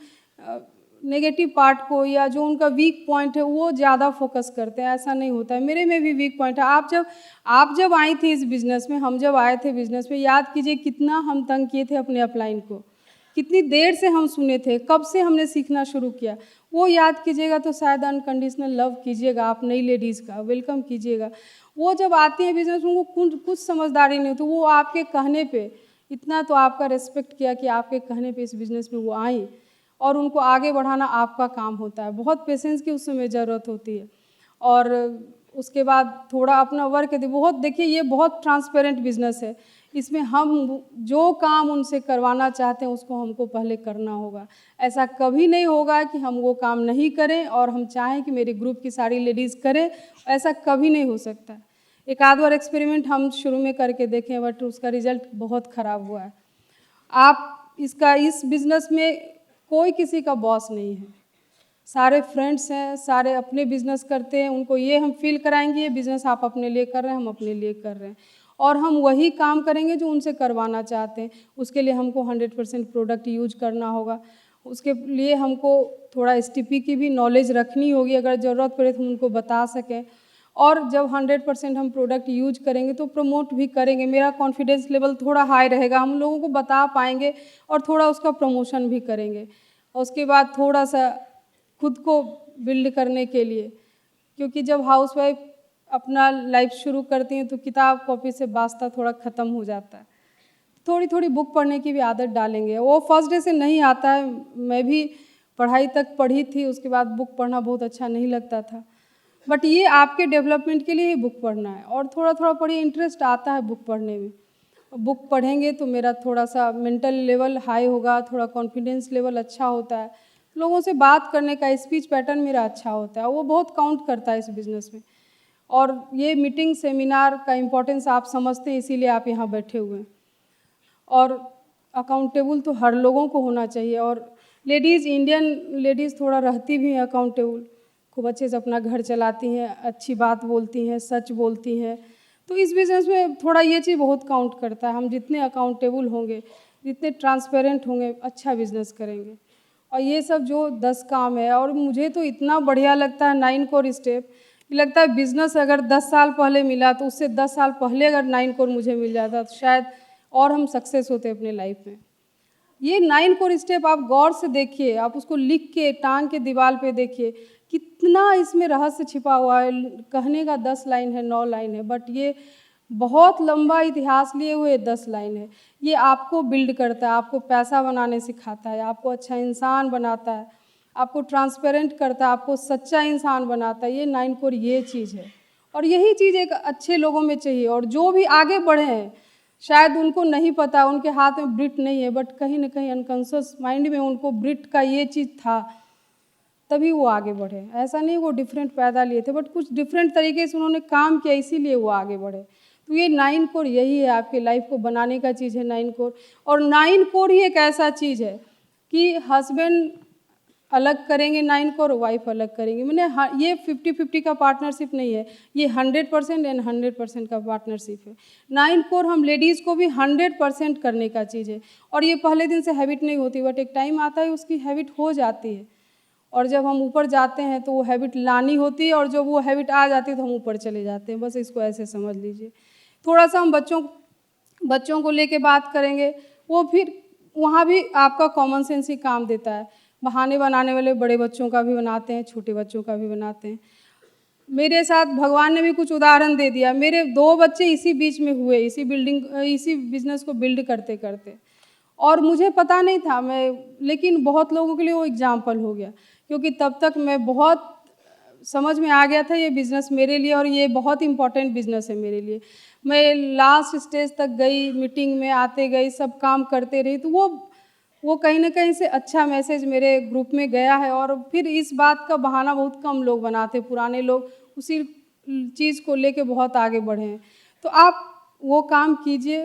नेगेटिव पार्ट को या जो उनका वीक पॉइंट है वो ज़्यादा फोकस करते हैं। ऐसा नहीं होता है, मेरे में भी वीक पॉइंट है। आप जब आई थी इस बिज़नेस में, हम जब आए थे बिज़नेस में, याद कीजिए कितना हम तंग किए थे अपने अपलाइन को, कितनी देर से हम सुने थे, कब से हमने सीखना शुरू किया, वो याद कीजिएगा तो शायद अनकंडीशनल लव कीजिएगा आप नई लेडीज़ का, वेलकम कीजिएगा। वो जब आती हैं बिज़नेस में उनको कुछ समझदारी नहीं होती, वो आपके कहने पे इतना तो आपका रेस्पेक्ट किया कि आपके कहने पे इस बिज़नेस में वो आई और उनको आगे बढ़ाना आपका काम होता है। बहुत पेशेंस की उस समय ज़रूरत होती है। और उसके बाद थोड़ा अपना वर्क देखिए ये बहुत ट्रांसपेरेंट बिज़नेस है। इसमें हम जो काम उनसे करवाना चाहते हैं उसको हमको पहले करना होगा। ऐसा कभी नहीं होगा कि हम वो काम नहीं करें और हम चाहें कि मेरे ग्रुप की सारी लेडीज़ करें, ऐसा कभी नहीं हो सकता। एक आध बार एक्सपेरिमेंट हम शुरू में करके देखें बट उसका रिज़ल्ट बहुत ख़राब हुआ है। आप इस बिज़नेस में कोई किसी का बॉस नहीं है, सारे फ्रेंड्स हैं, सारे अपने बिज़नेस करते हैं। उनको ये हम फील कराएंगे ये बिज़नेस आप अपने लिए कर रहे हैं, हम अपने लिए कर रहे हैं और हम वही काम करेंगे जो उनसे करवाना चाहते हैं। उसके लिए हमको 100% प्रोडक्ट यूज करना होगा। उसके लिए हमको थोड़ा STP की भी नॉलेज रखनी होगी, अगर ज़रूरत पड़े तो हम उनको बता सकें। और जब 100% हम प्रोडक्ट यूज करेंगे तो प्रमोट भी करेंगे, मेरा कॉन्फिडेंस लेवल थोड़ा हाई रहेगा, हम लोगों को बता पाएंगे और थोड़ा उसका प्रमोशन भी करेंगे। और उसके बाद थोड़ा सा खुद को बिल्ड करने के लिए, क्योंकि जब हाउसवाइफ अपना लाइफ शुरू करती हैं तो किताब कॉपी से वास्ता थोड़ा ख़त्म हो जाता है। थोड़ी थोड़ी बुक पढ़ने की भी आदत डालेंगे, वो फर्स्ट डे से नहीं आता है। मैं भी पढ़ाई तक पढ़ी थी, उसके बाद बुक पढ़ना बहुत अच्छा नहीं लगता था, बट ये आपके डेवलपमेंट के लिए ही बुक पढ़ना है और थोड़ा थोड़ा पढ़िए, इंटरेस्ट आता है बुक पढ़ने में। बुक पढ़ेंगे तो मेरा थोड़ा सा मेंटल लेवल हाई होगा, थोड़ा कॉन्फिडेंस लेवल अच्छा होता है, लोगों से बात करने का स्पीच पैटर्न मेरा अच्छा होता है, वो बहुत काउंट करता है इस बिज़नेस में। और ये मीटिंग सेमिनार का इम्पोर्टेंस आप समझते हैं, इसीलिए आप यहाँ बैठे हुए हैं। और अकाउंटेबल तो हर लोगों को होना चाहिए, और लेडीज़, इंडियन लेडीज़ थोड़ा रहती भी हैं अकाउंटेबल, खूब अच्छे से अपना घर चलाती हैं, अच्छी बात बोलती हैं, सच बोलती हैं। तो इस बिज़नेस में थोड़ा ये चीज़ बहुत काउंट करता है। हम जितने अकाउंटेबल होंगे, जितने ट्रांसपेरेंट होंगे, अच्छा बिज़नेस करेंगे। और ये सब जो 10 काम है, और मुझे तो इतना बढ़िया लगता है 9 कोर स्टेप, लगता है बिज़नेस अगर 10 साल पहले मिला तो उससे 10 साल पहले अगर 9 कोर मुझे मिल जाता तो शायद और हम सक्सेस होते अपने लाइफ में। ये 9 कोर स्टेप आप गौर से देखिए, आप उसको लिख के टांग के दीवार पे देखिए, कितना इसमें रहस्य छिपा हुआ है। कहने का 10 लाइन है, 9 लाइन है, बट ये बहुत लंबा इतिहास लिए हुए 10 लाइन है। ये आपको बिल्ड करता है, आपको पैसा बनाने सिखाता है, आपको अच्छा इंसान बनाता है, आपको ट्रांसपेरेंट करता है, आपको सच्चा इंसान बनाता है। ये 9 कोर ये चीज़ है, और यही चीज़ एक अच्छे लोगों में चाहिए। और जो भी आगे बढ़े हैं, शायद उनको नहीं पता, उनके हाथ में ब्रिट नहीं है, बट कहीं ना कहीं अनकॉन्शियस माइंड में उनको ब्रिट का ये चीज़ था, तभी वो आगे बढ़े। ऐसा नहीं वो डिफरेंट पैदा लिए थे, बट कुछ डिफरेंट तरीके से उन्होंने काम किया, इसीलिए वो आगे बढ़े। तो ये 9 कोर यही है, आपके लाइफ को बनाने का चीज़ है 9 कोर। और 9 कोर ही एक ऐसा चीज़ है कि हस्बैंड अलग करेंगे 9 कोर, वाइफ अलग करेंगे। मैंने ये 50-50 का पार्टनरशिप नहीं है, ये 100% एंड 100% का पार्टनरशिप है। 9 कोर हम लेडीज़ को भी 100% करने का चीज़ है, और ये पहले दिन से हैबिट नहीं होती, बट एक टाइम आता है उसकी हैबिट हो जाती है, और जब हम ऊपर जाते हैं तो वो हैबिट लानी होती है, और जब वो हैबिट आ जाती है तो हम ऊपर चले जाते हैं। बस इसको ऐसे समझ लीजिए। थोड़ा सा हम बच्चों को लेके बात करेंगे, वो फिर वहाँ भी आपका कॉमन सेंस ही काम देता है। बहाने बनाने वाले बड़े बच्चों का भी बनाते हैं, छोटे बच्चों का भी बनाते हैं। मेरे साथ भगवान ने भी कुछ उदाहरण दे दिया। मेरे 2 बच्चे इसी बीच में हुए, इसी बिजनेस को बिल्ड करते करते, और मुझे पता नहीं था लेकिन बहुत लोगों के लिए वो एग्जाम्पल हो गया, क्योंकि तब तक मैं बहुत समझ में आ गया था ये बिज़नेस मेरे लिए, और ये बहुत इम्पॉर्टेंट बिज़नेस है मेरे लिए। मैं लास्ट स्टेज तक गई, मीटिंग में आते गई, सब काम करते रही, तो वो कहीं ना कहीं से अच्छा मैसेज मेरे ग्रुप में गया है। और फिर इस बात का बहाना बहुत कम लोग बनाते, पुराने लोग उसी चीज़ को लेके बहुत आगे बढ़े हैं। तो आप वो काम कीजिए,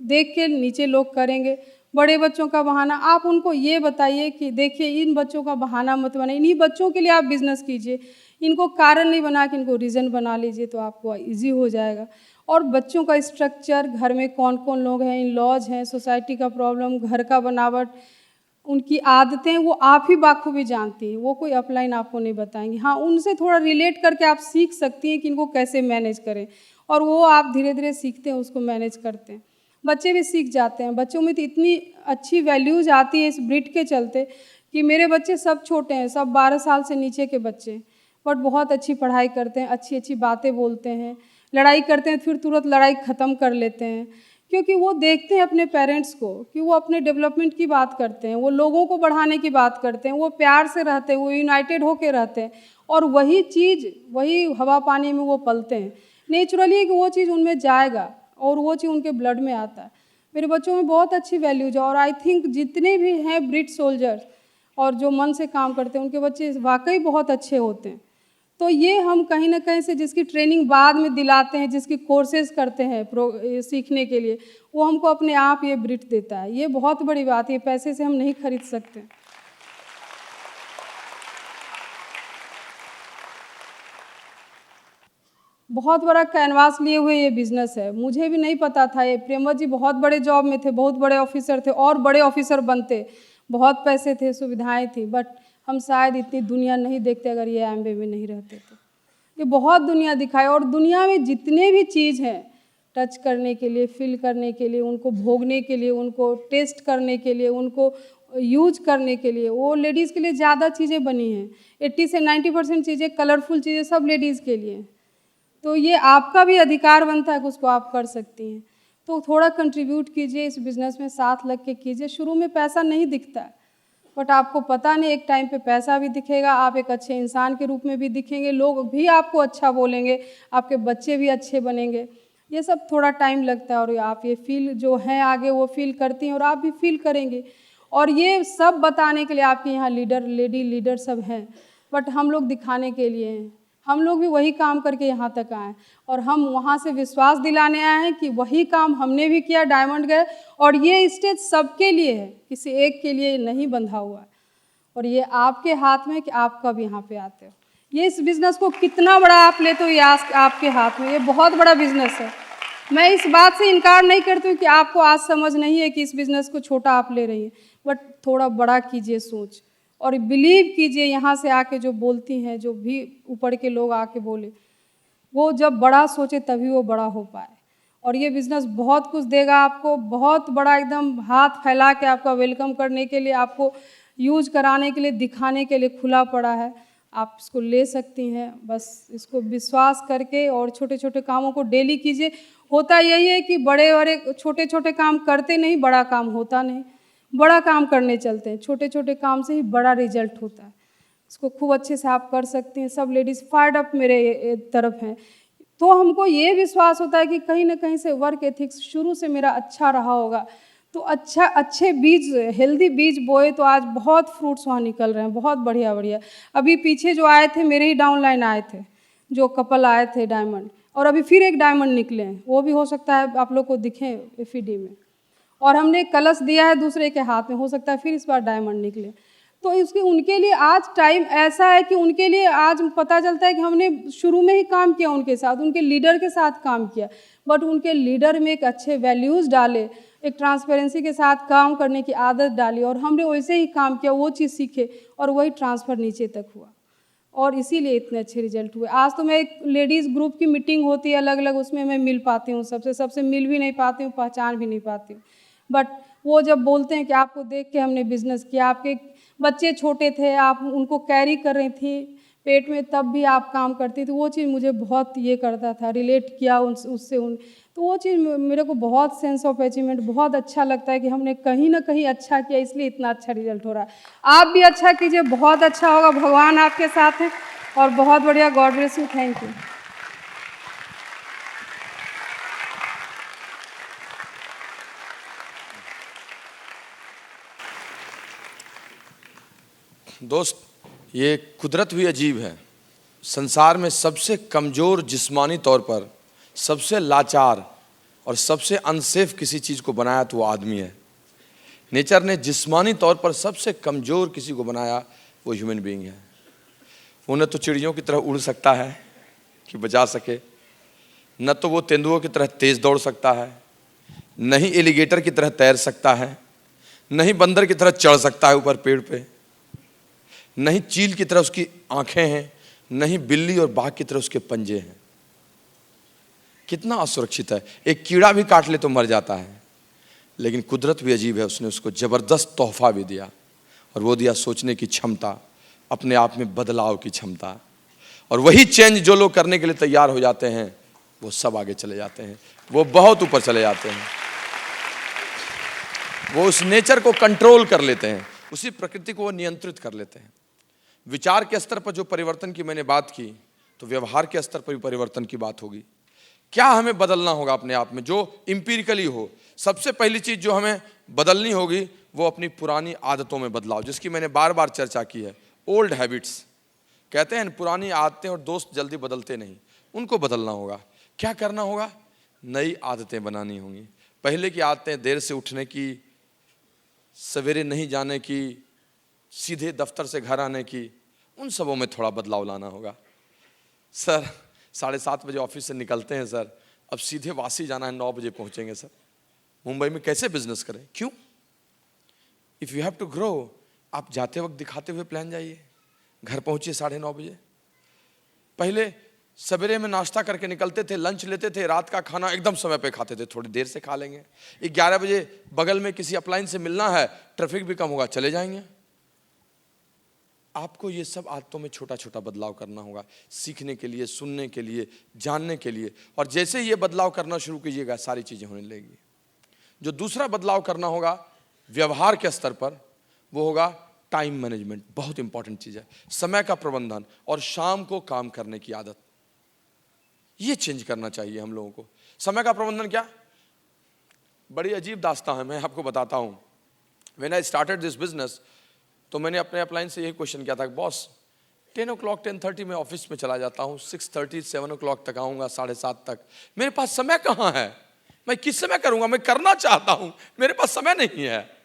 देख के नीचे लोग करेंगे। बड़े बच्चों का बहाना, आप उनको ये बताइए कि देखिए इन बच्चों का बहाना मत बनाइए, इन्हीं बच्चों के लिए आप बिज़नेस कीजिए, इनको कारण नहीं बना के इनको रीज़न बना लीजिए, तो आपको इजी हो जाएगा। और बच्चों का स्ट्रक्चर, घर में कौन कौन लोग हैं, इन लॉज हैं, सोसाइटी का प्रॉब्लम, घर का बनावट, उनकी आदतें, वो आप ही बाखूबी जानती हैं, वो कोई अपलाइन आपको नहीं बताएंगे। हाँ, उनसे थोड़ा रिलेट करके आप सीख सकती हैं कि इनको कैसे मैनेज करें, और वो आप धीरे धीरे सीखते हैं, उसको मैनेज करते हैं। बच्चे भी सीख जाते हैं। बच्चों में तो इतनी अच्छी वैल्यूज़ आती है इस ब्रिड के चलते कि मेरे बच्चे सब छोटे हैं, सब 12 साल से नीचे के बच्चे, बट बहुत अच्छी पढ़ाई करते हैं, अच्छी अच्छी बातें बोलते हैं, लड़ाई करते हैं फिर तुरंत लड़ाई ख़त्म कर लेते हैं, क्योंकि वो देखते हैं अपने पेरेंट्स को कि वो अपने डेवलपमेंट की बात करते हैं, वो लोगों को बढ़ाने की बात करते हैं, वो प्यार से रहते हैं, वो यूनाइटेड होकर रहते हैं, और वही चीज़, वही हवा पानी में वो पलते हैं। नेचुरली है कि वो चीज़ उनमें जाएगा, और वो चीज़ उनके ब्लड में आता है। मेरे बच्चों में बहुत अच्छी वैल्यूज है, और आई थिंक जितने भी हैं ब्रिट सोल्जर्स और जो मन से काम करते हैं, उनके बच्चे वाकई बहुत अच्छे होते हैं। तो ये हम कहीं ना कहीं से जिसकी ट्रेनिंग बाद में दिलाते हैं, जिसकी कोर्सेज करते हैं सीखने के लिए, वो हमको अपने आप ये ब्रिट देता है। ये बहुत बड़ी बात है, पैसे से हम नहीं खरीद सकते। बहुत बड़ा कैनवास लिए हुए ये बिज़नेस है। मुझे भी नहीं पता था, ये प्रेमवत जी बहुत बड़े जॉब में थे, बहुत बड़े ऑफिसर थे, और बड़े ऑफिसर बनते, बहुत पैसे थे, सुविधाएं थी, बट हम शायद इतनी दुनिया नहीं देखते अगर ये एम्बे में नहीं रहते तो। ये बहुत दुनिया दिखाए, और दुनिया में जितने भी चीज़ हैं टच करने के लिए, फील करने के लिए, उनको भोगने के लिए, उनको टेस्ट करने के लिए, उनको यूज करने के लिए, वो लेडीज़ के लिए ज़्यादा चीज़ें बनी हैं। 80 से 90% चीज़ें, कलरफुल चीज़ें सब लेडीज़ के लिए। तो ये आपका भी अधिकार बनता है कि उसको आप कर सकती हैं। तो थोड़ा कंट्रीब्यूट कीजिए इस बिज़नेस में, साथ लग के कीजिए। शुरू में पैसा नहीं दिखता है, बट आपको पता नहीं एक टाइम पे पैसा भी दिखेगा, आप एक अच्छे इंसान के रूप में भी दिखेंगे, लोग भी आपको अच्छा बोलेंगे, आपके बच्चे भी अच्छे बनेंगे। ये सब थोड़ा टाइम लगता है, और आप ये फील जो है आगे वो फील करती हैं, और आप भी फील करेंगे। और ये सब बताने के लिए आपके यहाँ लेडी लीडर सब हैं, बट हम लोग दिखाने के लिए हैं। हम लोग भी वही काम करके यहाँ तक आए और हम वहाँ से विश्वास दिलाने आए हैं कि वही काम हमने भी किया, डायमंड गए। और ये स्टेज सबके लिए है, किसी एक के लिए नहीं बंधा हुआ है। और ये आपके हाथ में कि आप कब यहाँ पे आते हो। ये इस बिज़नेस को कितना बड़ा आप लेते हो, ये आपके हाथ में, ये बहुत बड़ा बिज़नेस है। मैं इस बात से इनकार नहीं करती हूँ कि आपको आज समझ नहीं है कि इस बिज़नेस को छोटा आप ले रही हैं, बट थोड़ा बड़ा कीजिए सोच और बिलीव कीजिए। यहाँ से आके जो बोलती हैं, जो भी ऊपर के लोग आके बोले, वो जब बड़ा सोचे तभी वो बड़ा हो पाए। और ये बिज़नेस बहुत कुछ देगा आपको, बहुत बड़ा, एकदम हाथ फैला के आपका वेलकम करने के लिए, आपको यूज कराने के लिए, दिखाने के लिए खुला पड़ा है। आप इसको ले सकती हैं, बस इसको विश्वास करके और छोटे छोटे कामों को डेली कीजिए। होता यही है कि बड़े बड़े छोटे छोटे काम करते नहीं, बड़ा काम होता नहीं। बड़ा काम करने चलते हैं, छोटे छोटे काम से ही बड़ा रिजल्ट होता है। इसको खूब अच्छे से आप कर सकती हैं। सब लेडीज़ फायर्ड अप मेरे तरफ हैं, तो हमको ये विश्वास होता है कि कहीं ना कहीं से वर्क एथिक्स शुरू से मेरा अच्छा रहा होगा। तो अच्छे बीज, हेल्दी बीज बोए तो आज बहुत फ्रूट्स वहाँ निकल रहे हैं, बहुत बढ़िया बढ़िया। अभी पीछे जो आए थे, मेरे ही डाउनलाइन आए थे, जो कपल आए थे डायमंड, और अभी फिर एक डायमंड निकले हैं, वो भी हो सकता है आप लोग को दिखें एफईडी में। और हमने कलश दिया है दूसरे के हाथ में, हो सकता है फिर इस बार डायमंड निकले। तो इसके उनके लिए आज टाइम ऐसा है कि उनके लिए आज पता चलता है कि हमने शुरू में ही काम किया उनके साथ, उनके लीडर के साथ काम किया, बट उनके लीडर में एक अच्छे वैल्यूज़ डाले, एक ट्रांसपेरेंसी के साथ काम करने की आदत डाली, और हमने वैसे ही काम किया, वो चीज़ सीखे और वही ट्रांसफ़र नीचे तक हुआ, और इसीलिए इतने अच्छे रिजल्ट हुए। आज तो मैं एक लेडीज़ ग्रुप की मीटिंग होती है अलग अलग, उसमें मैं मिल पाती हूँ सबसे मिल भी नहीं पाती हूँ, पहचान भी नहीं पाती हूँ, बट वो जब बोलते हैं कि आपको देख के हमने बिज़नेस किया, आपके बच्चे छोटे थे, आप उनको कैरी कर रही थी पेट में, तब भी आप काम करती थी, वो चीज़ मुझे बहुत ये करता था, रिलेट किया उससे तो वो चीज़ मेरे को बहुत सेंस ऑफ अचीवमेंट, बहुत अच्छा लगता है कि हमने कहीं ना कहीं अच्छा किया, इसलिए इतना अच्छा रिजल्ट हो रहा है। आप भी अच्छा कीजिए, बहुत अच्छा होगा, भगवान आपके साथ हैं, और बहुत बढ़िया। God bless you, thank you. दोस्त, ये कुदरत भी अजीब है। संसार में सबसे कमज़ोर जिस्मानी तौर पर, सबसे लाचार और सबसे अनसेफ किसी चीज़ को बनाया तो वो आदमी है। नेचर ने जिस्मानी तौर पर सबसे कमज़ोर किसी को बनाया, वो ह्यूमन बीइंग है। वो न तो चिड़ियों की तरह उड़ सकता है कि बचा सके, न तो वो तेंदुओं की तरह तेज़ दौड़ सकता है, न ही एलिगेटर की तरह तैर सकता है, न ही बंदर की तरह चढ़ सकता है ऊपर पेड़ पे, नहीं चील की तरह उसकी आंखें हैं, नहीं बिल्ली और बाघ की तरह उसके पंजे हैं। कितना असुरक्षित है। एक कीड़ा भी काट ले तो मर जाता है, लेकिन कुदरत भी अजीब है। उसने उसको जबरदस्त तोहफा भी दिया, और वो दिया सोचने की क्षमता, अपने आप में बदलाव की क्षमता। और वही चेंज जो लोग करने के लिए तैयार हो जाते हैं, वो सब आगे चले जाते हैं, वो बहुत ऊपर चले जाते हैं। वो उस नेचर को कंट्रोल कर लेते हैं, उसी प्रकृति को वो नियंत्रित कर लेते हैं। विचार के स्तर पर जो परिवर्तन की मैंने बात की, तो व्यवहार के स्तर पर भी परिवर्तन की बात होगी। क्या हमें बदलना होगा अपने आप में, जो इंपीरिकली हो। सबसे पहली चीज जो हमें बदलनी होगी, वो अपनी पुरानी आदतों में बदलाव, जिसकी मैंने बार बार चर्चा की है। ओल्ड हैबिट्स, कहते हैं पुरानी आदतें और दोस्त जल्दी बदलते नहीं, उनको बदलना होगा। क्या करना होगा? नई आदतें बनानी होंगी। पहले की आदतें, देर से उठने की, सवेरे नहीं जाने की, सीधे दफ्तर से घर आने की, उन सबों में थोड़ा बदलाव लाना होगा। सर 7:30 बजे ऑफिस से निकलते हैं सर, अब सीधे वासी जाना है, 9 बजे पहुंचेंगे सर। मुंबई में कैसे बिजनेस करें? क्यों? If you have to grow, आप जाते वक्त दिखाते हुए प्लान जाइए, घर पहुंचिए 9:30 बजे। पहले सवेरे में नाश्ता करके निकलते थे, लंच लेते थे, रात का खाना एकदम समय पे खाते थे, थोड़ी देर से खा लेंगे। 11 बजे बगल में किसी अपलाइन से मिलना है, ट्रैफिक भी कम होगा, चले जाएंगे। आपको ये सब आदतों में छोटा छोटा बदलाव करना होगा, सीखने के लिए, सुनने के लिए, जानने के लिए। और जैसे ये बदलाव करना शुरू कीजिएगा, सारी चीज़ें होने लगेगी। जो दूसरा बदलाव करना होगा व्यवहार के स्तर पर, वो होगा टाइम मैनेजमेंट। बहुत इंपॉर्टेंट चीज़ है, समय का प्रबंधन और शाम को काम करने की आदत। ये चेंज करना चाहिए हम लोगों को। समय का प्रबंधन क्या, बड़ी अजीब दास्तां है, मैं आपको बताता हूँ। When I started this business, तो मैंने अपने अपलाइन से यही क्वेश्चन किया था, बॉस 10 o'clock 10:30 में ऑफिस में चला जाता हूँ, 6:30 7 o'clock तक आऊँगा, 7:30 तक, मेरे पास समय कहाँ है? मैं किस समय करूँगा? मैं करना चाहता हूँ, मेरे पास समय नहीं है।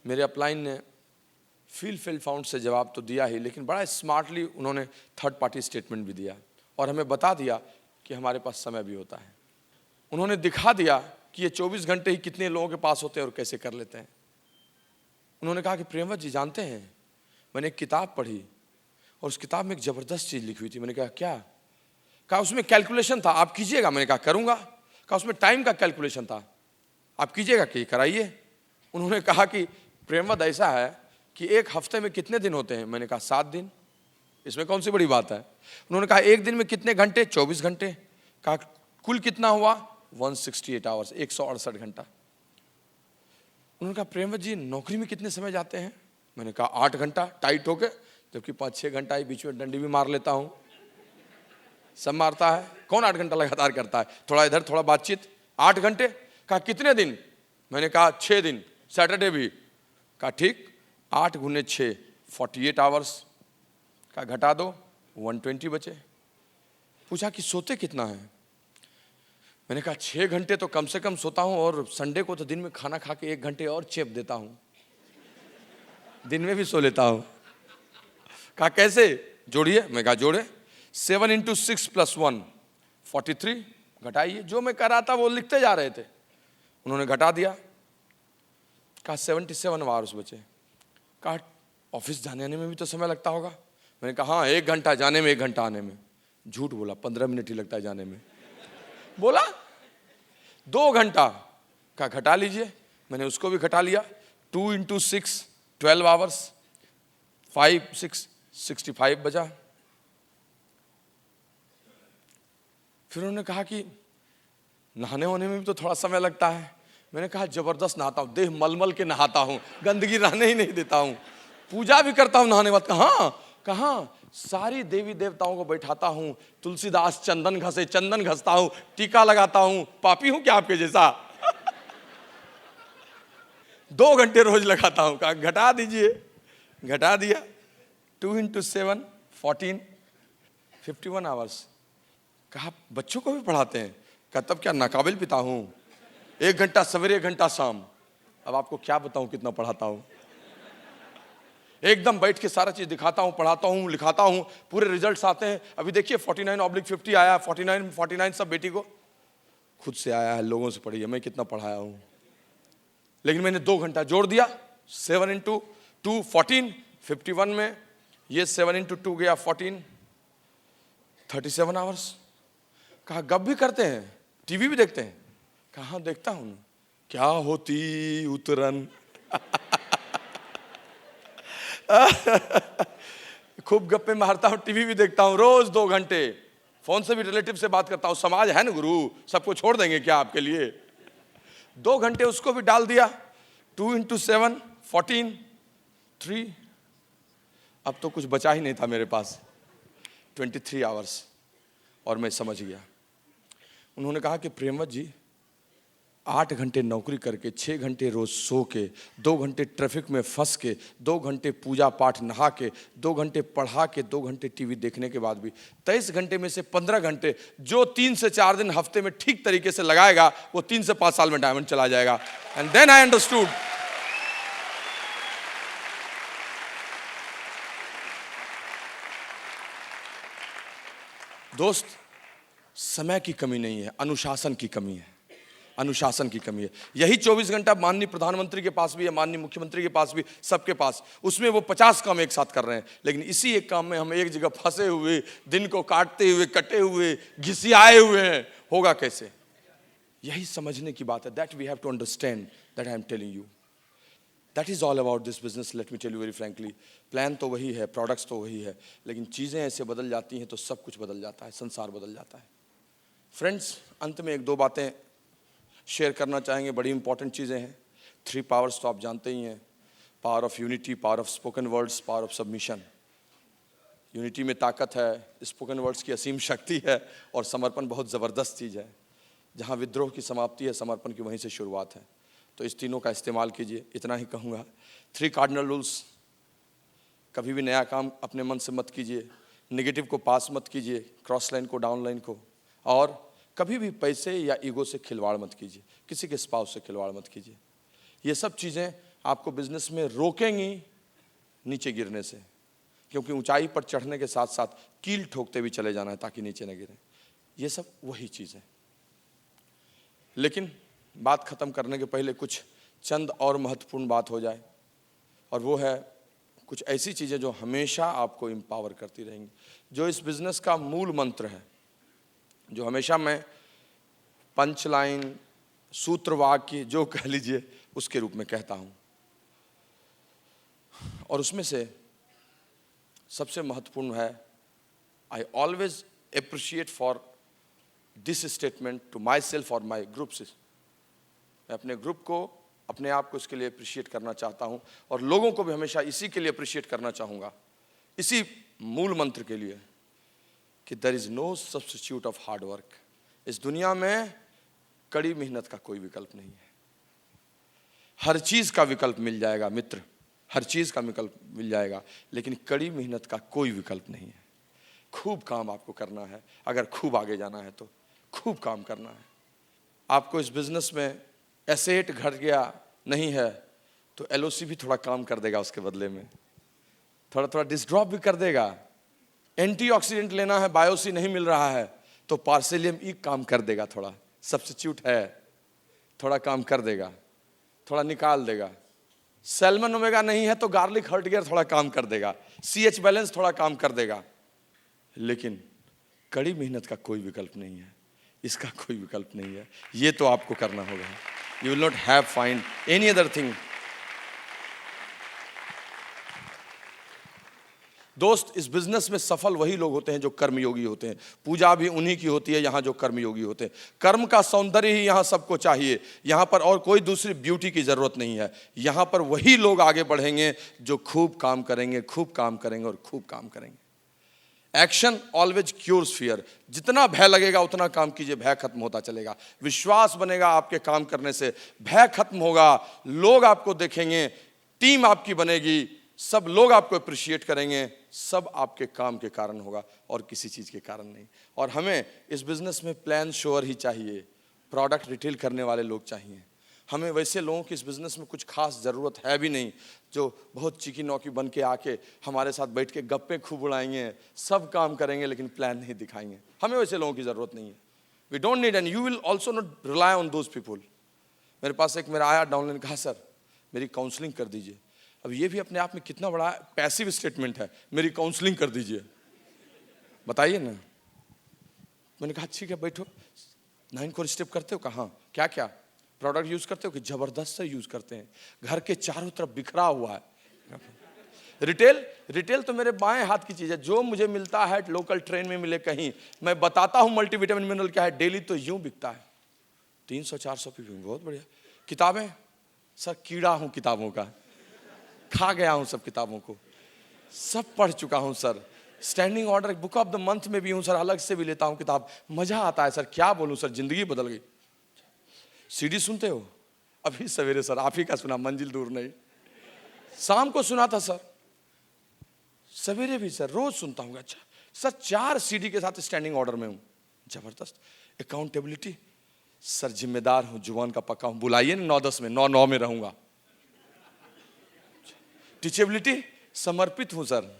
मेरे अपलाइन ने फील फाउंड से जवाब तो दिया ही, लेकिन बड़ा स्मार्टली उन्होंने थर्ड पार्टी स्टेटमेंट भी दिया और हमें बता दिया कि हमारे पास समय भी होता है। उन्होंने दिखा दिया कि ये 24 घंटे ही कितने लोगों के पास होते हैं और कैसे कर लेते हैं। उन्होंने कहा कि प्रेमवत जी जानते हैं, मैंने एक किताब पढ़ी और उस किताब में एक ज़बरदस्त चीज़ लिखी हुई थी। मैंने कहा क्या? कहा उसमें कैलकुलेशन था, आप कीजिएगा। मैंने कहा करूँगा। कहा उसमें टाइम का कैलकुलेशन था, आप कीजिएगा कि कराइए। उन्होंने कहा कि प्रेमवत ऐसा है कि एक हफ्ते में कितने दिन होते हैं? मैंने कहा 7 दिन, इसमें कौन सी बड़ी बात है? उन्होंने कहा एक दिन में कितने घंटे? 24 घंटे। कहा कुल कितना हुआ? 168 आवर्स, 168 घंटा। उन्होंने कहा प्रेमवत जी नौकरी में कितने समय जाते हैं? मैंने कहा 8 घंटा टाइट होके, जबकि 5-6 घंटा ही बीच में डंडी भी मार लेता हूँ। सब मारता है, कौन 8 घंटा लगातार करता है? थोड़ा इधर थोड़ा बातचीत, 8 घंटे। कहा कितने दिन? मैंने कहा 6 दिन, सैटरडे भी। कहा ठीक, 8 गुने 6 48 आवर्स। कहा घटा दो, 120 बचे। पूछा कि सोते कितना है? मैंने कहा 6 घंटे तो कम से कम सोता हूँ और संडे को तो दिन में खाना खा के 1 घंटे और चेप देता हूँ, दिन में भी सो लेता हूँ। कहा कैसे? जोड़िए। मैं कहा जोड़े, 7 × 6 + 1 43। घटाइए। जो मैं कर रहा था वो लिखते जा रहे थे। उन्होंने घटा दिया। कहा 77 आवर्स बचे। कहा ऑफिस जाने आने में भी तो समय लगता होगा? मैंने कहा हाँ, 1 घंटा जाने में, 1 घंटा आने में। झूठ बोला, 15 मिनट ही लगता है जाने में। बोला 2 घंटा। कहा घटा लीजिए। मैंने उसको भी घटा लिया। 2 × 6 12 आवर्स, 5 6 65 बजा। फिर उन्होंने कहा कि नहाने होने में भी तो थोड़ा समय लगता है। मैंने कहा जबरदस्त नहाता हूँ, देह मलमल के नहाता हूँ, गंदगी रहने ही नहीं देता हूँ, पूजा भी करता हूँ नहाने बाद। कहाँ सारी देवी देवताओं को बैठाता हूँ, तुलसीदास चंदन घसे, चंदन घसता हूँ, टीका लगाता हूँ। पापी हूँ क्या आपके जैसा? 2 घंटे रोज लगाता हूँ। कहा घटा दीजिए। घटा दिया। 2 × 7 14 51 आवर्स। कहा बच्चों को भी पढ़ाते हैं? कहा तब क्या नाकाबिल पिता हूँ? 1 घंटा सवेरे, 1 घंटा शाम। अब आपको क्या बताऊं कितना पढ़ाता हूं। एकदम बैठ के सारा चीज दिखाता हूं, पढ़ाता हूं, लिखाता हूं, पूरे रिजल्ट्स आते हैं। अभी देखिए 49/50 आया, 49 सब बेटी को खुद से आया है, लोगों से पढ़ी है। मैं कितना पढ़ाया हूं, लेकिन मैंने 2 घंटा जोड़ दिया। 7 × 2 14 51 में ये 7 × 2 गया 14 37 आवर्स। कहा गप भी करते हैं, टीवी भी देखते हैं? कहाँ देखता हूं। क्या होती उतरन। खूब गप्पे मारता हूं, टीवी भी देखता हूं रोज 2 घंटे। फोन से भी रिलेटिव से बात करता हूं। समाज है ना गुरु, सबको छोड़ देंगे क्या आपके लिए? 2 घंटे उसको भी डाल दिया। 2 × 7 14 3। अब तो कुछ बचा ही नहीं था मेरे पास, 23 आवर्स। और मैं समझ गया। उन्होंने कहा कि प्रेमवत जी 8 घंटे नौकरी करके, 6 घंटे रोज सो के, 2 घंटे ट्रैफिक में फंस के, 2 घंटे पूजा पाठ नहा के, 2 घंटे पढ़ा के, 2 घंटे टीवी देखने के बाद भी 23 घंटे में से 15 घंटे जो 3 से 4 दिन हफ्ते में ठीक तरीके से लगाएगा, वो 3 से 5 साल में डायमंड चला जाएगा। And then I understood. दोस्त, समय की कमी नहीं है, अनुशासन की कमी है। अनुशासन की कमी है। यही 24 घंटा माननीय प्रधानमंत्री के पास भी है, माननीय मुख्यमंत्री के पास भी, सबके पास। उसमें वो 50 काम एक साथ कर रहे हैं, लेकिन इसी एक काम में हम एक जगह फंसे हुए, दिन को काटते हुए, कटे हुए, घिसियाए हुए हैं। होगा कैसे? यही समझने की बात है। That we have to understand, that I am telling you. That is all about this business. Let me tell you very frankly, plan तो वही है, प्रोडक्ट्स तो वही है, लेकिन चीज़ें ऐसे बदल जाती हैं तो सब कुछ बदल जाता है, संसार बदल जाता है। फ्रेंड्स, अंत में 1-2 बातें शेयर करना चाहेंगे, बड़ी इंपॉर्टेंट चीज़ें हैं। 3 पावर्स तो आप जानते ही हैं, power of unity, power of spoken words, power of submission. Unity में ताकत है, स्पोकन वर्ड्स की असीम शक्ति है, और समर्पण बहुत ज़बरदस्त चीज़ है। जहाँ विद्रोह की समाप्ति है, समर्पण की वहीं से शुरुआत है। तो इस तीनों का इस्तेमाल कीजिए, इतना ही कहूँगा। 3 कार्डिनल रूल्स, कभी भी नया काम अपने मन से मत कीजिए, नेगेटिव को पास मत कीजिए, क्रॉस लाइन को डाउन लाइन को, और कभी भी पैसे या ईगो से खिलवाड़ मत कीजिए, किसी के स्पाउस से खिलवाड़ मत कीजिए। ये सब चीज़ें आपको बिजनेस में रोकेंगी नीचे गिरने से, क्योंकि ऊंचाई पर चढ़ने के साथ साथ कील ठोकते भी चले जाना है ताकि नीचे न गिरें। ये सब वही चीज़ है। लेकिन बात ख़त्म करने के पहले कुछ चंद और महत्वपूर्ण बात हो जाए, और वो है कुछ ऐसी चीज़ें जो हमेशा आपको एम्पावर करती रहेंगी, जो इस बिज़नेस का मूल मंत्र है, जो हमेशा मैं पंच लाइन, सूत्र वाक्य जो कह लीजिए उसके रूप में कहता हूँ। और उसमें से सबसे महत्वपूर्ण है, I always appreciate for this statement to myself और माई ग्रुप्स। मैं अपने ग्रुप को, अपने आप को इसके लिए अप्रिशिएट करना चाहता हूँ, और लोगों को भी हमेशा इसी के लिए अप्रिशिएट करना चाहूँगा, इसी मूल मंत्र के लिए कि there is no substitute of hard work. इस दुनिया में कड़ी मेहनत का कोई विकल्प नहीं है। हर चीज़ का विकल्प मिल जाएगा मित्र, हर चीज़ का विकल्प मिल जाएगा, लेकिन कड़ी मेहनत का कोई विकल्प नहीं है। खूब काम आपको करना है, अगर खूब आगे जाना है तो खूब काम करना है। आपको इस बिज़नेस में एसेट घट गया नहीं है तो एलओसी भी थोड़ा काम कर देगा, उसके बदले में थोड़ा थोड़ा डिसड्रॉप भी कर देगा। एंटीऑक्सीडेंट लेना है, बायोसी नहीं मिल रहा है तो पार्सेलियम ई काम कर देगा, थोड़ा सब्स्टिट्यूट है, थोड़ा काम कर देगा, थोड़ा निकाल देगा। सैल्मन ओमेगा नहीं है तो गार्लिक हर्ट गियर थोड़ा काम कर देगा, सीएच बैलेंस थोड़ा काम कर देगा। लेकिन कड़ी मेहनत का कोई विकल्प नहीं है, इसका कोई विकल्प नहीं है। ये तो आपको करना होगा। You will not have find any other thing. दोस्त, इस बिजनेस में सफल वही लोग होते हैं जो कर्मयोगी होते हैं। पूजा भी उन्हीं की होती है यहाँ जो कर्मयोगी होते हैं। कर्म का सौंदर्य ही यहाँ सबको चाहिए, यहाँ पर और कोई दूसरी ब्यूटी की जरूरत नहीं है। यहाँ पर वही लोग आगे बढ़ेंगे जो खूब काम करेंगे, खूब काम करेंगे और खूब काम करेंगे। Action always cures fear. जितना भय लगेगा उतना काम कीजिए, भय खत्म होता चलेगा। विश्वास बनेगा आपके काम करने से, भय खत्म होगा, लोग आपको देखेंगे, टीम आपकी बनेगी, सब लोग आपको अप्रिशिएट करेंगे। सब आपके काम के कारण होगा और किसी चीज़ के कारण नहीं। और हमें इस बिजनेस में प्लान शोअर ही चाहिए, प्रोडक्ट रिटेल करने वाले लोग चाहिए। हमें वैसे लोगों की इस बिज़नेस में कुछ खास ज़रूरत है भी नहीं, जो बहुत चिकी नौकी बन के आके हमारे साथ बैठ के गप्पे खूब उड़ाएंगे, सब काम करेंगे लेकिन प्लान नहीं दिखाएंगे। हमें वैसे लोगों की ज़रूरत नहीं है। We don't need, and you will also not rely on those people. मेरे पास एक मेरा आया डाउनलाइन, कहा सर मेरी काउंसलिंग कर दीजिए। अब ये भी अपने आप में कितना बड़ा पैसिव स्टेटमेंट है, मेरी काउंसलिंग कर दीजिए, बताइए ना। मैंने कहा ठीक है बैठो, 9 कोर स्टेप करते हो? कहा क्या क्या प्रोडक्ट यूज करते हो? कि जबरदस्त से यूज करते हैं, घर के चारों तरफ बिखरा हुआ है। रिटेल तो मेरे बाएं हाथ की चीज है, जो मुझे मिलता है लोकल ट्रेन में मिले कहीं, मैं बताता हूं मल्टीविटामिन मिनरल क्या है, डेली तो यूं बिकता है 300-400 पीपी, बहुत बढ़िया। किताबें सर, कीड़ा हूं किताबों का, खा गया हूं सब किताबों को, सब पढ़ चुका हूं sir. Standing order book of the month में भी हूं सर, अलग से भी लेता हूं किताब, मजा आता है सर, क्या बोलूं सर, जिंदगी बदल गई। सीडी सुनते हो? अभी सवेरे सर आप ही का सुना, मंजिल दूर नहीं, शाम को सुना था सर, सवेरे भी सर, रोज सुनता हूँ। अच्छा सर, 4 सीडी के साथ स्टैंडिंग ऑर्डर में हूँ, जबरदस्त। अकाउंटेबिलिटी सर, जिम्मेदार हूँ, जुबान का पक्का हूँ, बुलाइए ना 9-10 में, 9-9 में रहूंगा। टीचेबिलिटी समर्पित हूँ सर,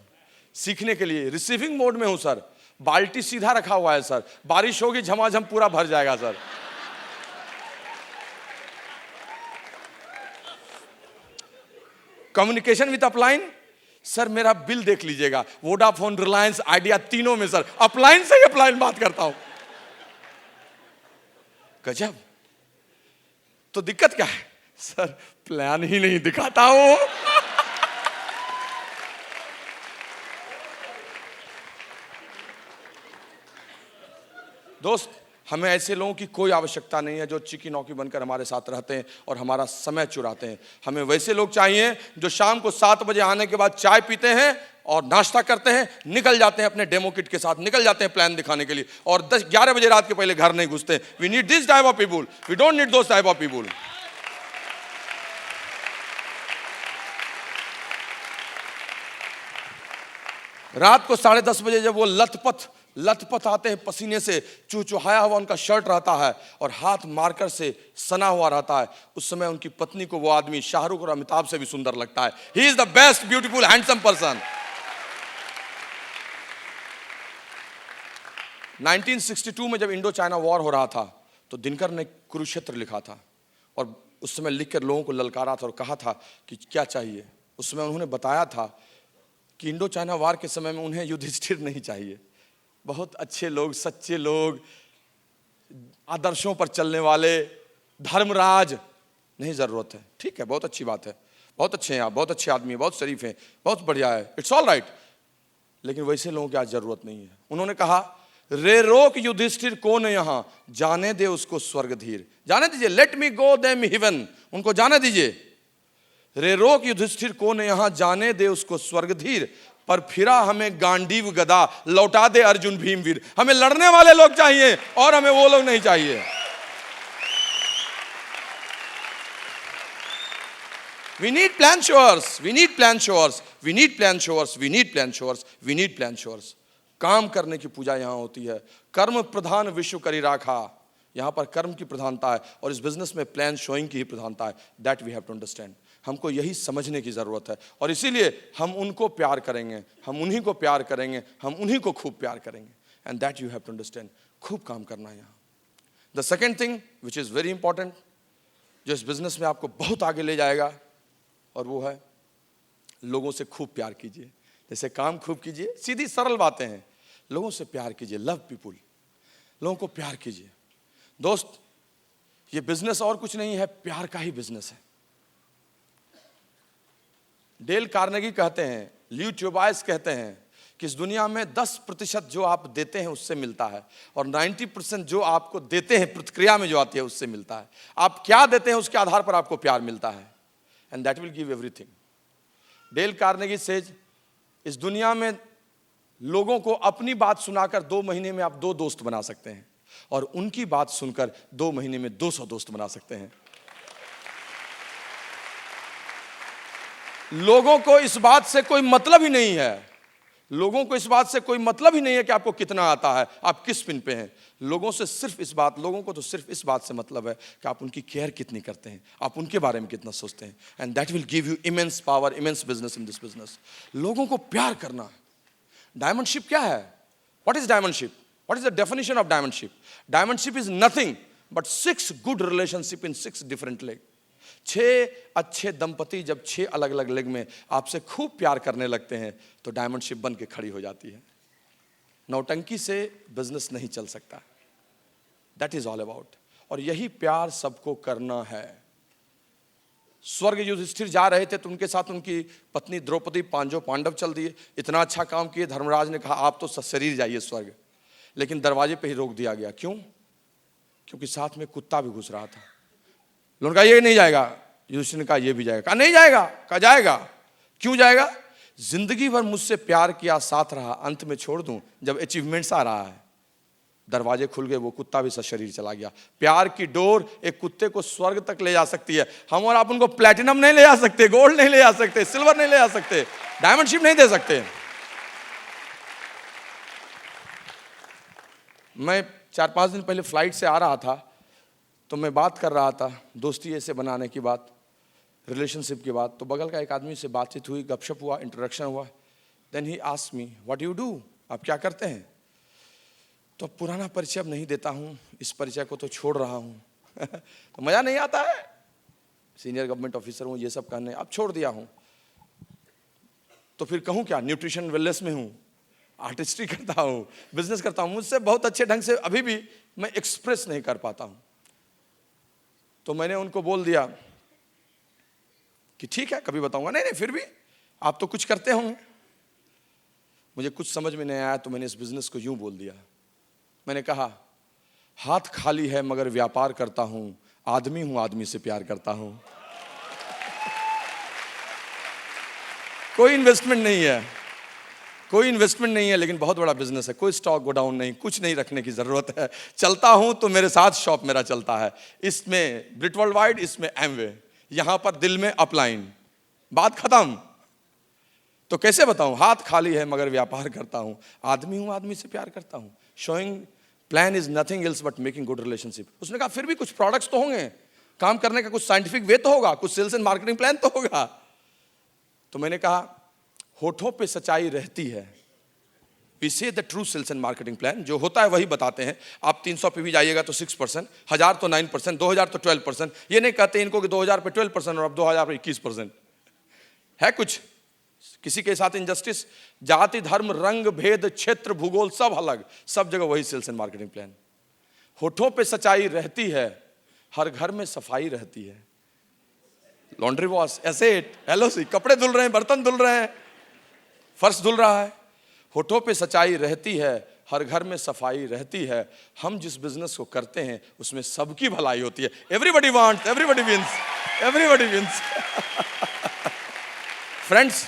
सीखने के लिए। रिसीविंग मोड में हूँ सर, बाल्टी सीधा रखा हुआ है सर, बारिश होगी झमाझम पूरा भर जाएगा sir. Communication with upline sir, मेरा बिल देख लीजिएगा, वोडाफोन, रिलायंस, आइडिया, तीनों में सर अपलाइन से ही अपलाइन बात करता हूं। गजब। तो दिक्कत क्या है सर? प्लान ही नहीं दिखाता हूं। दोस्त, हमें ऐसे लोगों की कोई आवश्यकता नहीं है जो चिकी नौकी बनकर हमारे साथ रहते हैं और हमारा समय चुराते हैं। हमें वैसे लोग चाहिए जो शाम को 7 बजे आने के बाद चाय पीते हैं और नाश्ता करते हैं, निकल जाते हैं अपने डेमो किट के साथ, निकल जाते हैं प्लान दिखाने के लिए, और 10-11 बजे रात के पहले घर नहीं घुसते। We need this type of people, we don't need those type of people. रात को 10:30 बजे जब वो लथपथ आते हैं पसीने से, चुचुहाया हुआ उनका शर्ट रहता है और हाथ मार्कर से सना हुआ रहता है, उस समय उनकी पत्नी को वो आदमी शाहरुख और अमिताभ से भी सुंदर लगता है. He is the best beautiful handsome person. 1962 में जब इंडो चाइना वॉर हो रहा था तो दिनकर ने कुरुक्षेत्र लिखा था और उस समय लिखकर लोगों को ललकारा था और कहा था कि क्या चाहिए. उस समय उन्होंने बताया था कि इंडो चाइना वार के समय में उन्हें युधिष्ठिर नहीं चाहिए. बहुत अच्छे लोग, सच्चे लोग, आदर्शों पर चलने वाले, धर्मराज नहीं जरूरत है. ठीक है, बहुत अच्छी बात है, बहुत अच्छे हैं आप, बहुत अच्छे आदमी हैं, बहुत शरीफ हैं, बहुत बढ़िया है, इट्स ऑल राइट. लेकिन वैसे लोगों की आज जरूरत नहीं है. उन्होंने कहा रे रोक युधिष्ठिर कौन है यहाँ, जाने दे उसको स्वर्ग धीर. जाने दीजिए, लेट मी गो देम हेवन, उनको जाने दीजिए. रे रोक युधिष्ठिर कौन है यहाँ, जाने दे उसको स्वर्ग धीर. पर फिरा हमें गांडीव गदा, लौटा दे अर्जुन भीमवीर. हमें लड़ने वाले लोग चाहिए और हमें वो लोग नहीं चाहिए. We need plan showers, we need plan showers, we need plan showers, we need plan showers, we need plan showers. काम करने की पूजा यहाँ होती है. कर्म प्रधान विश्व करी राखा, यहाँ पर कर्म की प्रधानता है और इस बिजनेस में प्लान शोइंग की ही प्रधानता है. That we have to understand. हमको यही समझने की ज़रूरत है और इसीलिए हम उनको प्यार करेंगे, हम उन्हीं को प्यार करेंगे, हम उन्हीं को खूब प्यार करेंगे. And that you have to understand. खूब काम करना है यहाँ. The second thing which is very important, जो इस बिजनेस में आपको बहुत आगे ले जाएगा, और वो है लोगों से खूब प्यार कीजिए. जैसे काम खूब कीजिए, सीधी सरल बातें हैं. लोगों से प्यार कीजिए, लव पीपुल, लोगों को प्यार कीजिए. दोस्त, ये बिजनेस और कुछ नहीं है, प्यार का ही बिजनेस है. डेल कार्नेगी कहते हैं, ल्यू ट्यूबाइस कहते हैं कि इस दुनिया में 10% जो आप देते हैं उससे मिलता है और 90% जो आपको देते हैं प्रतिक्रिया में जो आती है उससे मिलता है. आप क्या देते हैं उसके आधार पर आपको प्यार मिलता है. And that will give everything. Dale Carnegie says, इस दुनिया में लोगों को अपनी बात सुनाकर 2 महीने में आप 2 दोस्त बना सकते हैं और उनकी बात सुनकर 2 महीने में 200 दोस्त बना सकते हैं. लोगों को इस बात से कोई मतलब ही नहीं है, लोगों को इस बात से कोई मतलब ही नहीं है कि आपको कितना आता है, आप किस पिन पे हैं. लोगों को तो सिर्फ इस बात से मतलब है कि आप उनकी केयर कितनी करते हैं, आप उनके बारे में कितना सोचते हैं. And that will give you immense power, immense business in this business. लोगों को प्यार करना है. डायमंडशिप क्या है? What is diamondship? What is the definition of diamondship? Diamondship is nothing but 6 good relationship in 6 different leg. 6 अच्छे दंपति जब 6 अलग अलग लेग में आपसे खूब प्यार करने लगते हैं तो डायमंडशिप बन के खड़ी हो जाती है. नौटंकी से बिजनेस नहीं चल सकता. That is all about. और यही प्यार सबको करना है. स्वर्ग युधिष्ठिर जा रहे थे तो उनके साथ उनकी पत्नी द्रौपदी, 5 पांडव चल दिए. इतना अच्छा काम किए. धर्मराज ने कहा आप तो सशरीर जाइए स्वर्ग, लेकिन दरवाजे पे ही रोक दिया गया. क्यों? क्योंकि साथ में कुत्ता भी घुस रहा था. लोगों ने कहा ये नहीं जाएगा. युधिष्ठिर ने कहा ये भी जाएगा. कहा नहीं जाएगा. कहा जाएगा. क्यों जाएगा? जिंदगी भर मुझसे प्यार किया, साथ रहा, अंत में छोड़ दूं जब अचीवमेंट्स आ रहा है. दरवाजे खुल गए, वो कुत्ता भी सशरीर चला गया. प्यार की डोर एक कुत्ते को स्वर्ग तक ले जा सकती है. हम और आप उनको प्लैटिनम नहीं ले जा सकते, गोल्ड नहीं ले जा सकते, सिल्वर नहीं ले जा सकते, डायमंडशिप नहीं दे सकते. मैं 4-5 दिन पहले फ्लाइट से आ रहा था तो मैं बात कर रहा था दोस्ती ऐसे बनाने की बात, रिलेशनशिप की बात. तो बगल का एक आदमी से बातचीत हुई, गपशप हुआ, इंट्रोडक्शन हुआ. Then he asked me what you do, आप क्या करते हैं? तो पुराना परिचय अब नहीं देता हूँ, इस परिचय को तो छोड़ रहा हूँ. तो मज़ा नहीं आता है. सीनियर गवर्नमेंट ऑफिसर हूँ, ये सब कहने, अब छोड़ दिया हूँ. तो फिर कहूँ क्या? न्यूट्रिशन वेलनेस में हूँ, आर्टिस्ट्री करता हूँ, बिजनेस करता हूँ. मुझसे बहुत अच्छे ढंग से अभी भी मैं एक्सप्रेस नहीं कर पाता हूँ. तो मैंने उनको बोल दिया कि ठीक है कभी बताऊंगा. नहीं फिर भी आप तो कुछ करते होंगे. मुझे कुछ समझ में नहीं आया तो मैंने इस बिजनेस को यूं बोल दिया. मैंने कहा हाथ खाली है मगर व्यापार करता हूं, आदमी हूं आदमी से प्यार करता हूं. कोई इन्वेस्टमेंट नहीं है, कोई इन्वेस्टमेंट नहीं है, लेकिन बहुत बड़ा बिजनेस है. कोई स्टॉक गोडाउन नहीं, कुछ नहीं रखने की जरूरत है. चलता हूं तो मेरे साथ शॉप मेरा चलता है. इसमें ब्रिट वर्ल्ड वाइड, इसमें एमवे, यहां पर दिल में अपलाइन. बात खत्म. तो कैसे बताऊं, हाथ खाली है मगर व्यापार करता हूं, आदमी हूं आदमी से प्यार करता हूं। Showing plan is nothing else but making good relationship. उसने कहा फिर भी कुछ प्रोडक्ट्स तो होंगे, काम करने का कुछ साइंटिफिक वे तो होगा, कुछ सेल्स एंड मार्केटिंग प्लान तो होगा। तो मैंने कहा होठों पे सच्चाई रहती है। We say the true sales and marketing plan, जो होता है वही बताते हैं। आप 300 पे भी जाइएगा तो 6%, 1000 तो 9%, 2000 तो 12%। ये नहीं कहते इनको कि 2000 पे 12% और अब 2000 पे 21%। है कुछ किसी के साथ इनजस्टिस? जाति धर्म रंग भेद क्षेत्र भूगोल सब अलग, सब जगह वही सेल्स एंड मार्केटिंग प्लान। होठों पे सच्चाई रहती है, हर घर में सफाई रहती है। लॉन्ड्री वॉश, एसेट, एलओसी, कपड़े धुल रहे हैं, बर्तन धुल रहे हैं, फर्श धुल रहा है। होठों पे सच्चाई रहती है, हर घर में सफाई रहती है। हम जिस बिजनेस को करते हैं उसमें सबकी भलाई होती है। Everybody wants, everybody wins, everybody wins. Friends,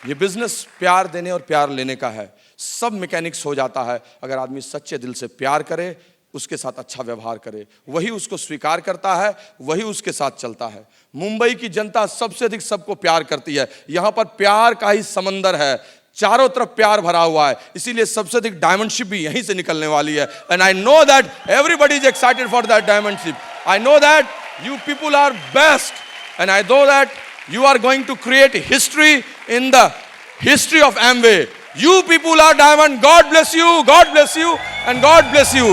ये बिजनेस प्यार देने और प्यार लेने का है। सब मैकेनिक्स हो जाता है अगर आदमी सच्चे दिल से प्यार करे, उसके साथ अच्छा व्यवहार करे, वही उसको स्वीकार करता है, वही उसके साथ चलता है। मुंबई की जनता सबसे अधिक सबको प्यार करती है। यहां पर प्यार का ही समंदर है, चारों तरफ प्यार भरा हुआ है, इसीलिए सबसे अधिक डायमंड शिप भी यहीं से निकलने वाली है। And I know that everybody is excited for that diamond ship. I know that you people are best and I know that you are going to create history in the history of Amway. You people are diamond. God bless you, God bless you, and God bless you.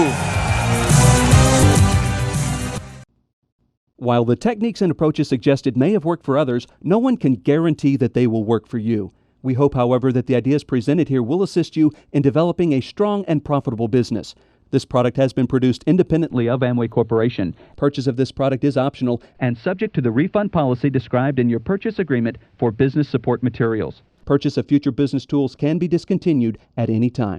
While the techniques and approaches suggested may have worked for others, no one can guarantee that they will work for you. We hope, however, that the ideas presented here will assist you in developing a strong and profitable business. This product has been produced independently of Amway Corporation. Purchase of this product is optional and subject to the refund policy described in your purchase agreement for business support materials. Purchase of future business tools can be discontinued at any time.